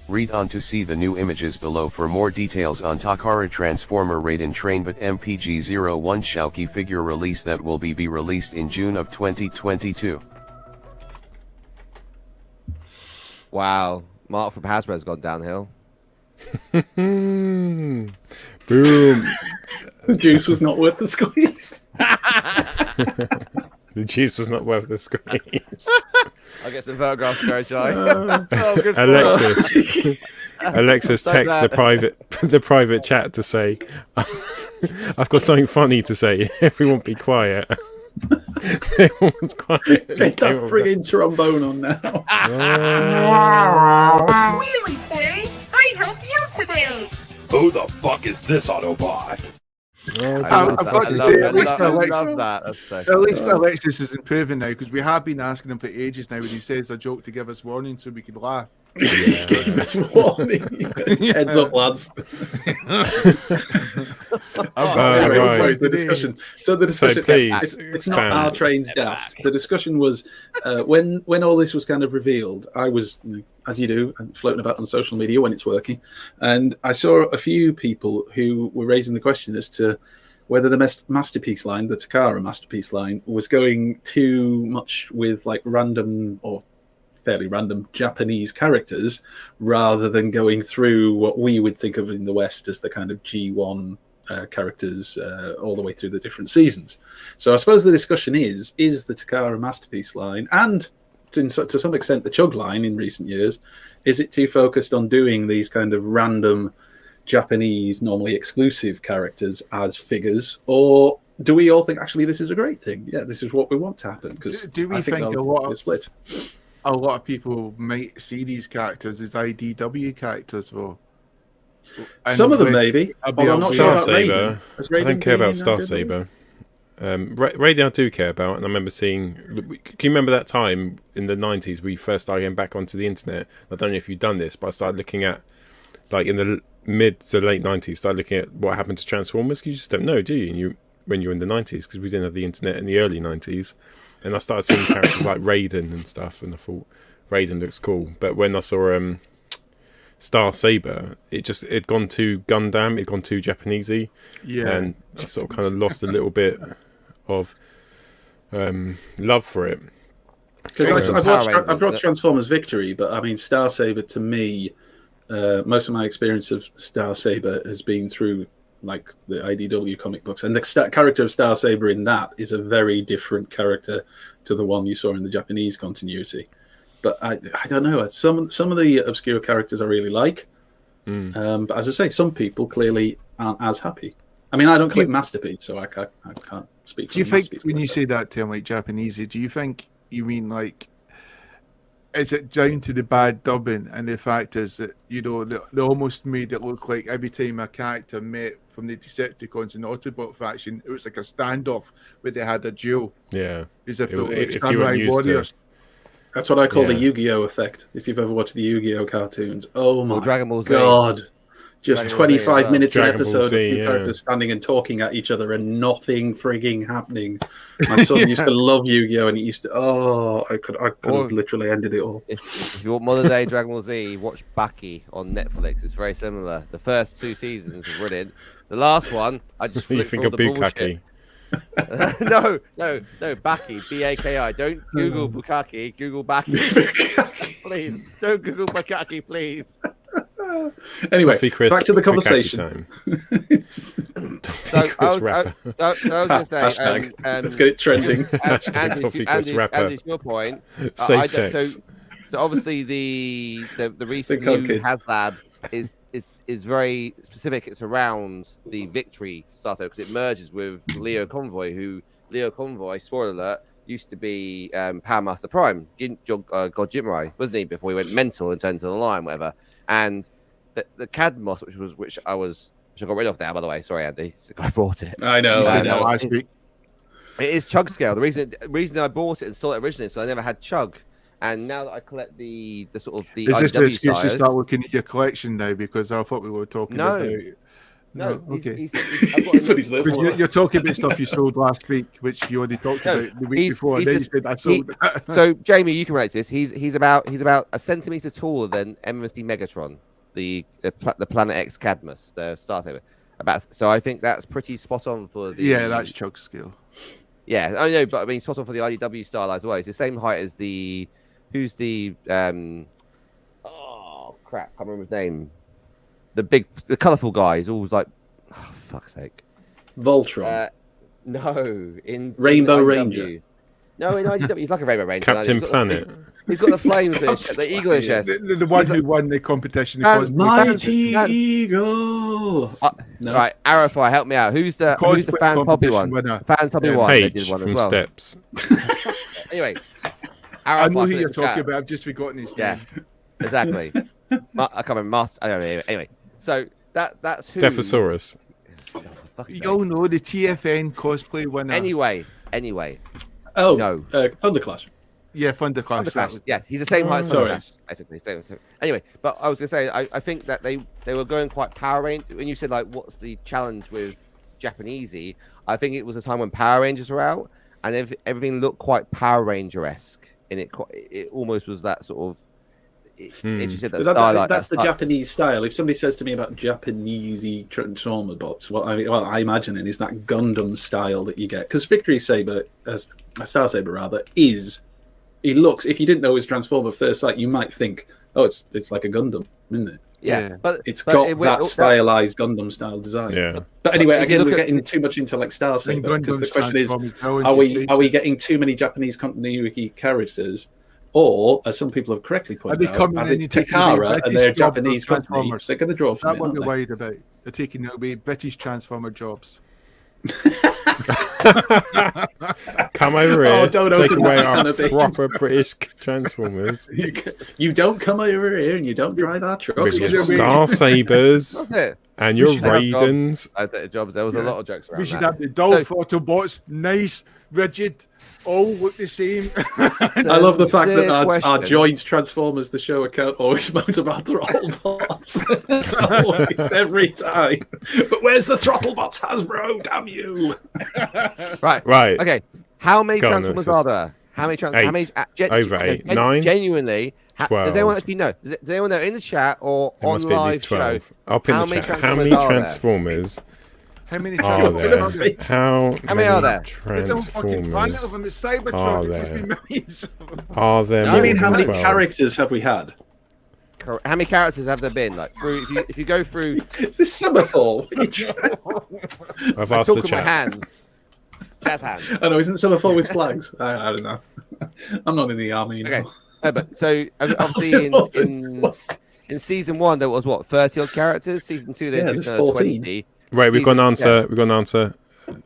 Read on to see the new images below for more details on Takara Transformer Raiden Trainbot MPG-01 Shouki figure release that will be released in June of 2022. Wow, Mark from Hasbro's gone downhill. Boom. The juice was not worth the squeeze. The juice was not worth the squeeze. I'll get some photographs to go, shall I? Oh, good Alexis texts the private chat to say, "I've got something funny to say. Everyone be quiet." So everyone's quiet. Get that frigging trombone on now. Really, say? I help you today. Who the fuck is this Autobot? I've got to say, at least Alexis is improving now, because we have been asking him for ages now when he says a joke to give us warning so we can laugh. Give us warning. Heads up, lads. Right. The discussion. So the discussion. It's not our train's daft. The discussion was when all this was kind of revealed. I was, as you do, floating about on social media when it's working, and I saw a few people who were raising the question as to whether the masterpiece line, the Takara masterpiece line, was going too much with like random or fairly random Japanese characters rather than going through what we would think of in the West as the kind of G1 characters all the way through the different seasons. So I suppose the discussion is the Takara masterpiece line, and to some extent the Chug line in recent years, is it too focused on doing these kind of random Japanese, normally exclusive characters as figures, or do we all think actually this is a great thing? Yeah, this is what we want to happen. Because do we think a lot of people might see these characters as IDW characters, though? Some of them maybe. Although I'm not sure about Starsaber. Raiden. I don't care about Starsaber. Raiden I do care about, and I remember seeing. Can you remember that time in the 90s we first started getting back onto the internet? I don't know if you've done this, but I started looking at, like in the mid to late 90s, started looking at what happened to Transformers. You just don't know, do you? When you're in the 90s, because we didn't have the internet in the early 90s. And I started seeing characters like Raiden and stuff, and I thought Raiden looks cool. But when I saw Starsaber, it'd gone too Gundam, it'd gone too Japanesey, and I sort of kind of lost a little bit of love for it. Because I've watched Transformers Victory, but I mean Starsaber to me, most of my experience of Starsaber has been through like the IDW comic books, and the character of Starsaber in that is a very different character to the one you saw in the Japanese continuity. But I don't know, some of the obscure characters I really like, but as I say, some people clearly aren't as happy. I mean, I don't collect masterpiece, so I can't speak for do you think when you say that term like Japanese, do you think you mean like, is it down to the bad dubbing and the fact is that, you know, they almost made it look like every time a character met from the Decepticons and Autobot faction, it was like a standoff where they had a duel. Yeah. As if they were if you samurai weren't used warriors. That's what I call the Yu-Gi-Oh effect. If you've ever watched the Yu-Gi-Oh cartoons, oh my Dragon Ball Z. God. Just Dragon Ball Z, 25 minutes an Dragon Ball episode Z, of two characters standing and talking at each other and nothing frigging happening. My son used to love Yu-Gi-Oh, and he used to, I could have literally ended it all. If you want modern day Dragon Ball Z, watch Baki on Netflix. It's very similar. The first 2 seasons are brilliant. The last one, I just You flipped think all of the Bukaki? no, Baki, B-A-K-I. Don't Google Bukaki, Google Baki. Please, don't Google Bukaki, please. Anyway, Chris, back to the conversation. Chris rapper. I was going to say, let's get it trending. Andy, to your point, safe sex. So obviously the recent new HasLab is very specific. It's around the Victory starter because it merges with Leo Convoy, who Leo Convoy, spoiler alert, used to be Power Master Prime, God Jimrai, wasn't he? Before he went mental and turned to the Lion, whatever. And the Cadmos, which I got rid of now, by the way. Sorry, Andy, I bought it. I know. It is Chug scale. The reason I bought it and saw it originally, so I never had Chug. And now that I collect the sort of the is this an excuse to size, start looking at your collection now? Because I thought we were talking about. No, okay. You're talking about stuff you sold last week, which you already talked about the week before. And then you said I sold. So Jamie, you can relate to this. He's about a centimeter taller than MSD Megatron, the Planet X Cadmus, the Starsaber. So I think that's pretty spot on for the. Yeah, that's Chug scale. Yeah, I know, but I mean spot on for the IDW style as well. It's the same height as the. Who's the? Oh crap! I can't remember his name. The colourful guy is always like, fuck's sake. Voltron. No, in Rainbow in Ranger. No, he's like a Rainbow Ranger. Captain Planet. He's got the flames, the eagle in his chest. The one who won the competition. Mighty Eagle. No. Right, Arrowfire, help me out. Who's the fan Tobby one? Fan Tobby one. H from Steps. Anyway, I know who you're talking about. I've just forgotten his name. Exactly. I can't remember. I don't know. Anyway, so that's who. Defosaurus. You all know the TFN cosplay winner. Anyway. Oh no, Thunderclash. Yeah, Thunderclash. Yes, he's the same height as Thunderclash, basically. Same. Anyway, but I was going to say, I think that they were going quite Power Ranger. When you said, like, what's the challenge with Japanesey, I think it was a time when Power Rangers were out, and everything looked quite Power Ranger-esque. And it almost was that sort of... That's the Japanese style. If somebody says to me about Japanesey Transformer bots, what I imagine is that Gundam style that you get. Because Victory Saber, Star Saber rather, he looks. If you didn't know it was Transformer first sight, you might think, oh, it's like a Gundam, isn't it? Yeah, but it's got that stylized Gundam style design. Yeah. But anyway, again, we're getting too much into like Star Saber because the question is, are we getting too many Japanese continuity characters? Or, as some people have correctly pointed out, as it's Takara and they're a Japanese company, they're going to draw from it. That's what they're worried about. They're taking away British Transformer jobs. Come over here, take away our proper British Transformers. You don't come over here and you don't drive our truck. With your Star Sabers and your Raidens. There was a lot of jokes around. We should have the Dolph Autobots, nice, rigid, all look the same. I love the fact that our joint Transformers the show account always moans about throttle bots. Always, every time. But where's the throttle bots, Hasbro? Damn you! Right. Okay. How many Transformers are there? How many Transformers? Over 8. 9. Genuinely. 12. Does anyone actually know? Does anyone know in the chat or on live show? I'll pin the chat. How many Transformers? How many Transformers? How many are there? Transformers are there? Are there? I mean, how many characters have we had? How many characters have there been? Like, if you go through, is this Summerfall? I've asked the chat. Chat's hands. Oh no, isn't Summerfall with flags? I don't know. I'm not in the army. Okay, but so obviously in season 1 there was what 30 odd characters. Season 2 there's 14. 20. Wait, we've got an answer. Yeah. We've got an answer.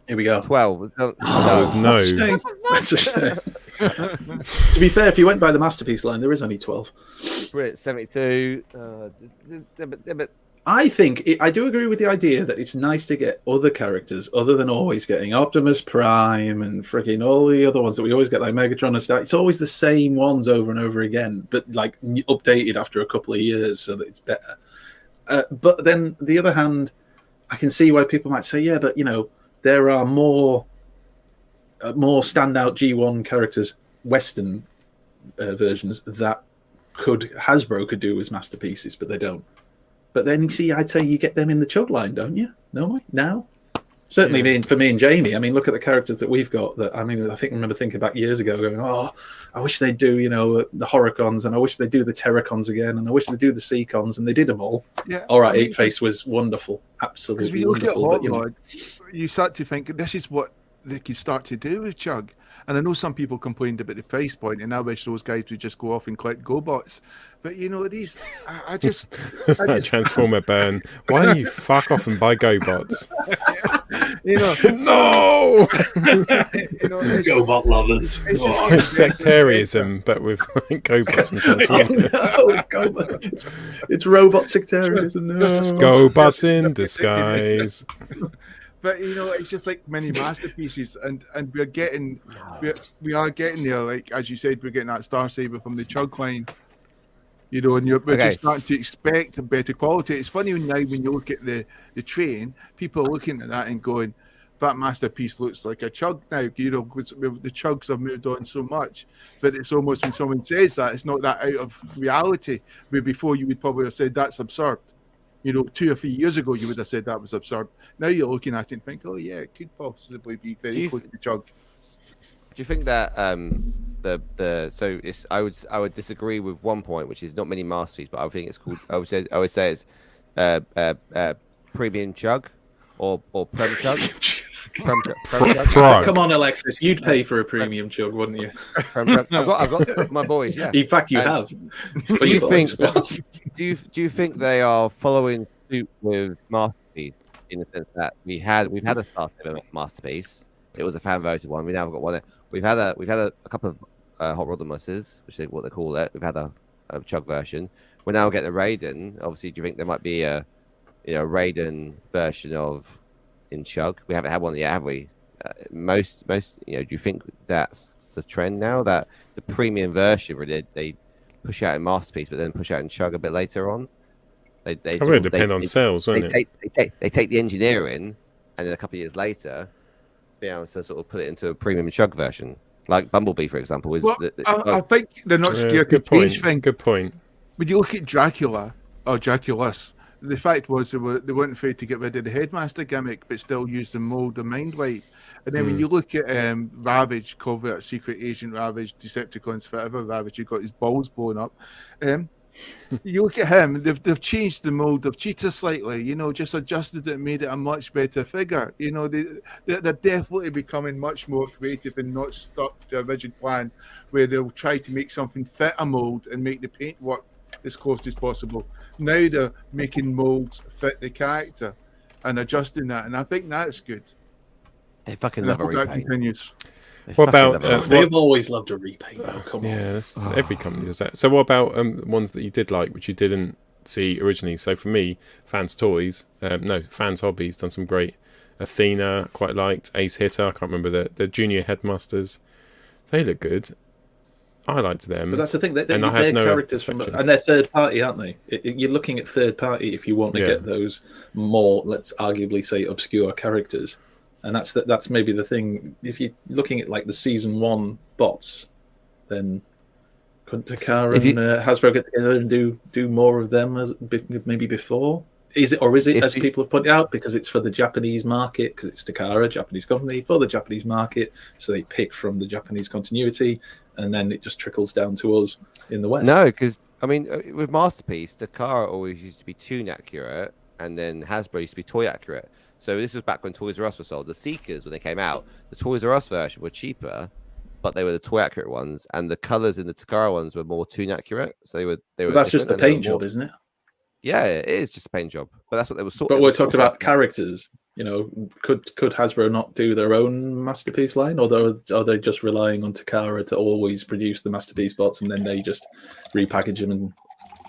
Here we go. 12. No. That's a shame. To be fair, if you went by the Masterpiece line, there is only 12. 72. I think I do agree with the idea that it's nice to get other characters other than always getting Optimus Prime and freaking all the other ones that we always get, like Megatron and stuff. It's always the same ones over and over again, but like updated after a couple of years so that it's better. But then the other hand, I can see why people might say, yeah, but there are more standout G1 characters, Western versions that Hasbro could do as masterpieces, but they don't. But then you see, I'd say you get them in the chug line, don't you? No, now. Certainly, for me and Jamie. I mean, look at the characters that we've got. That I remember thinking back years ago, going, "Oh, I wish they'd do, the Horicons, and I wish they'd do the Terracons again, and I wish they'd do the Seacons," and they did them all. Yeah. All right, Eight-Face was wonderful, absolutely wonderful. You start to think this is what they could start to do with Chug. And I know some people complained about the price point, and I wish those guys would just go off and collect GoBots. But these, I just Transformer burn. Why don't you fuck off and buy GoBots? No. GoBot lovers. It's sectarianism, but with GoBots and Transformers. No, it's robot sectarianism. No. GoBots in disguise. But it's just like many masterpieces, and we are getting there. Like as you said, we're getting that Star Saber from the Chug line. And we're just starting to expect a better quality. It's funny now when you look at the train, people are looking at that and going, "That masterpiece looks like a Chug now." Because the Chugs have moved on so much, but it's almost when someone says that, it's not that out of reality. Where before you would probably have said that's absurd. 2 or 3 years ago, you would have said that was absurd. Now you're looking at it and think, oh yeah, it could possibly be very close to the Chug. Do you think that I would disagree with one point, which is not many masterpieces, but I think it's called. I would say it's premium Chug or Prem Chug. Frog. Come on, Alexis, you'd pay for a premium chug, wouldn't you? I've got my boys. Yeah. In fact, you have. Do you think? Do you think they are following suit with Masterpiece in the sense that we've had a Star Saver Masterpiece. It was a fan voted one. We now got one. We've had a couple of Hot Rod Musses, which is what they call it. We've had a chug version. We're now getting the Raiden. Obviously, do you think there might be a Raiden version of in chug? We haven't had one yet, have we? Most do you think that's the trend now, that the premium version where they push out in Masterpiece but then push out in chug a bit later on? It would depend on sales, wouldn't it? They take the engineering and then a couple of years later be able to sort of put it into a premium chug version, like Bumblebee, for example. I think they're not scared to change things. Good point. When you look at Dracula or Draculus, the fact was they weren't afraid to get rid of the headmaster gimmick, but still use the mold of Mind Wipe. And then when you look at Ravage, Covert, Secret Agent Ravage, Decepticons, whatever Ravage, you've got his balls blown up. You look at him, they've changed the mold of Cheetah slightly, just adjusted it and made it a much better figure. They're definitely becoming much more creative and not stuck to a rigid plan where they'll try to make something fit a mold and make the paint work as close as possible. Now they're making molds fit the character and adjusting that, and I think that's good. They fucking love a repaint. That continues. What about they've always loved a repaint though. Come on. Every company does that. So what about ones that you did like, which you didn't see originally? So for me, Fans Hobbies done some great. Athena, quite liked. Ace Hitter, I can't remember the junior headmasters. They look good. I liked them. But that's the thing, they're characters and they're third party, aren't they? You're looking at third party if you want to get those more, let's arguably say, obscure characters. And that's maybe the thing. If you're looking at like the season 1 bots, then couldn't Takara and Hasbro get together and do more of them as maybe before? Is it as people have pointed out, because it's for the Japanese market, because it's Takara, Japanese company, for the Japanese market, so they pick from the Japanese continuity, and then it just trickles down to us in the West? No, because with Masterpiece, Takara always used to be toon accurate, and then Hasbro used to be toy accurate. So this was back when Toys R Us was sold. The Seekers, when they came out, the Toys R Us version were cheaper, but they were the toy accurate ones, and the colors in the Takara ones were more toon accurate. So they were. But that's just the paint job, isn't it? Yeah, it is just a paint job, but that's what they were sort. But we're talking about characters. Could Hasbro not do their own Masterpiece line, or are they just relying on Takara to always produce the Masterpiece bots, and then they just repackage them and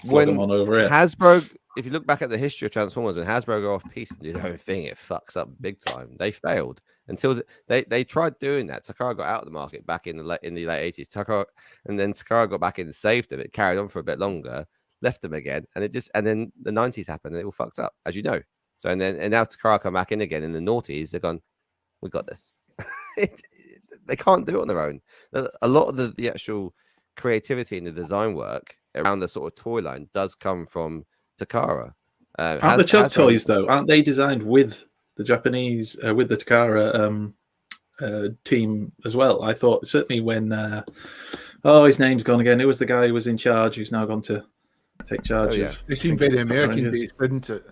flog them on over it? Hasbro, if you look back at the history of Transformers, when Hasbro go off piece and do their own thing, it fucks up big time. They failed until they tried doing that. Takara got out of the market back in the late 80s. Takara got back in and saved them. It carried on for a bit longer, left them again, and then the 90s happened and it all fucked up, as you know. So and now Takara come back in again in the noughties. They're gone, we got this. They can't do it on their own. A lot of the actual creativity and the design work around the sort of toy line does come from Takara. Aren't the Chug toys though? Aren't they designed with the Japanese, with the Takara team as well? I thought certainly when his name's gone again. It was the guy who was in charge, who's now gone to take charge of. They seem very American based, didn't it?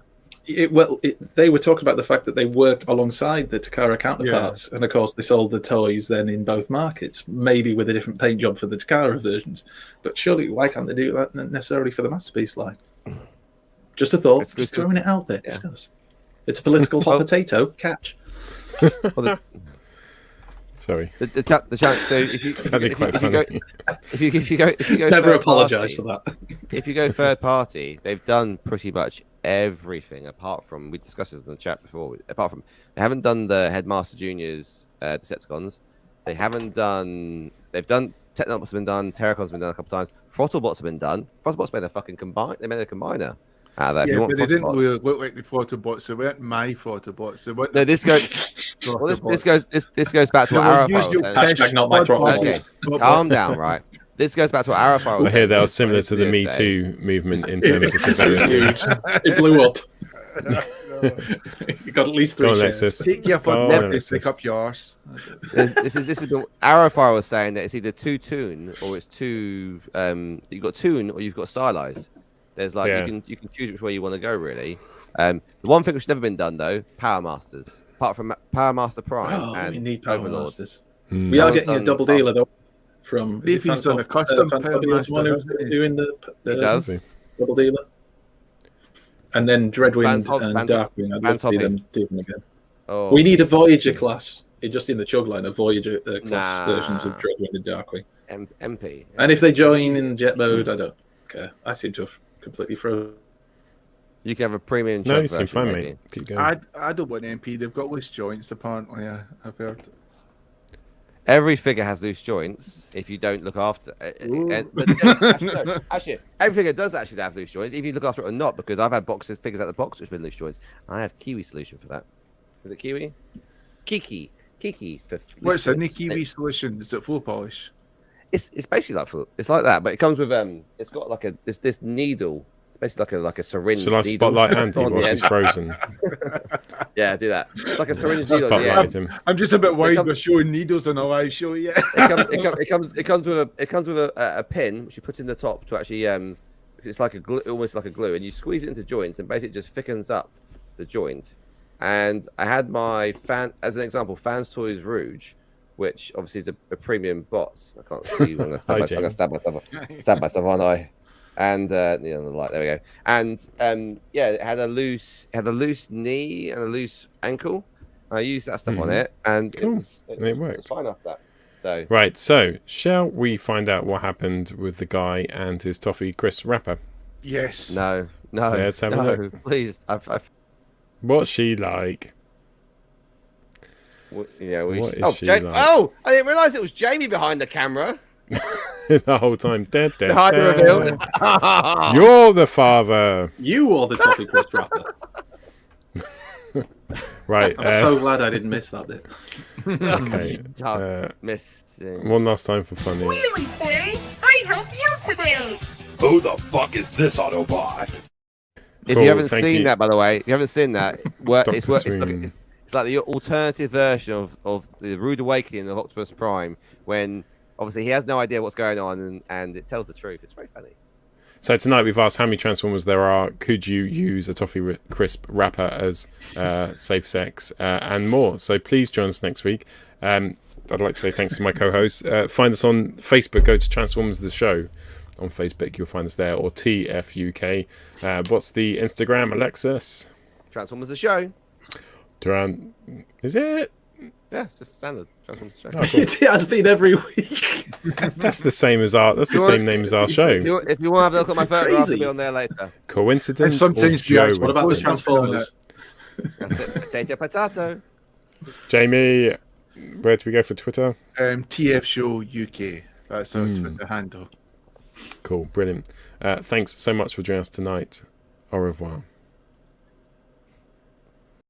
They were talking about the fact that they worked alongside the Takara counterparts, and of course they sold the toys then in both markets, maybe with a different paint job for the Takara versions. But surely, why can't they do that necessarily for the Masterpiece line? Just a thought, just throwing it out there. Discuss. It's a political hot potato. Catch. Sorry. So if you go never apologise for that. If you go third party, they've done pretty much everything apart from, we discussed this in the chat before. Apart from, they haven't done the Headmaster Juniors Decepticons. They've done Technobots have been done. Terracons have been done a couple of times. Throttlebots have been done. Throttlebots made a fucking combine. They made a combiner out of that. Yeah, but they didn't really look like the Throttlebots. They weren't my Throttlebots. They weren't. No, this goes back to what Arafai was saying. Not my Throttlebots. Okay, calm down, right? This goes back to what Arafai was saying. I hear that was similar to the Me Too movement in terms of severity. It blew up. You got at least 3 shares. Take your foot, pick up yours. This is Arafai was saying that it's either too toon or it's too you've got toon or you've got stylized. There's you can choose which way you want to go really. The one thing which has never been done though, Power Masters. apart from Power Master Prime Oh, and we need Power Overlord. Masters. Hmm. We That are was getting a done double dealer though. From If he's done a custom Power Fanstoys Master, one who's hasn't he? doing the does. Does double dealer. And then Dreadwind and Vans- Darkwing. I'd love to see Vans- them do them again. Oh, We need a Voyager class. Just in the chug line, a Voyager class Nah. versions of Dreadwind and Darkwing. MP. And if they join in jet mode, I don't care. I seem to have completely frozen. You can have a premium. No, chug you seem version, fine, maybe. mate. Keep going. I don't want MP. They've got loose joints, apparently. I've heard. Every figure has loose joints if you don't look after. Actually, every figure does actually have loose joints if you look after it or not. Because I've had figures out the box which with loose joints. I have Kiwi solution for that. Is it Kiwi? Kiki for. What's a Kiwi solution? Is it full polish? It's basically it's like that, but it comes with it's got like this needle. It's basically like a syringe. Shall I needle spotlight Andy on the whilst he's end. frozen? Yeah, do that. It's like a syringe needle at the Spotlight end. him. I'm just a bit worried we're showing needles on a live show. Yeah. It comes with a pin which you put in the top to actually it's like a glue, almost like a glue, and you squeeze it into joints and basically just thickens up the joint. And I had my as an example, Fanstoys Rouge, which obviously is a premium box. I can't see you. I'm gonna stab myself, aren't I? And the light. There we go. And yeah, it had a loose knee and a loose ankle. I used that stuff on it, and cool. It worked. Was fine after that. So right. So shall we find out what happened with the guy and his toffee crisp wrapper? Yes. No. Let's have a look. Please. What's she like? What is she like? Oh, I didn't realise it was Jamie behind the camera. The whole time. Behind the reveal. You're the father. You wore the toffee crisp wrapper. Right. I'm so glad I didn't miss that bit. Okay. Missing. One last time for funny. Really, say? I help you today. Who the fuck is this Autobot? If you haven't seen that, by the way, if you haven't seen that, it's like the alternative version of the Rude Awakening of Optimus Prime, when obviously he has no idea what's going on and it tells the truth. It's very funny. So tonight we've asked how many Transformers there are. Could you use a toffee crisp wrapper as safe sex and more? So please join us next week. I'd like to say thanks to my co-hosts. Find us on Facebook. Go to Transformers the Show on Facebook. You'll find us there, or TFUK. What's the Instagram, Alexis? Transformers the Show. Is it? Yeah, it's just standard. Transformers the Show. Oh, cool. It has been every week. That's the same as our. That's the same name as our show. If you want to have a look at my photo, I'll be on there later. Coincidence? Sometimes what about the Transformers? Potato. Jamie, where do we go for Twitter? TF Show UK. That's our Twitter handle. Cool, brilliant. Thanks so much for joining us tonight. Au revoir.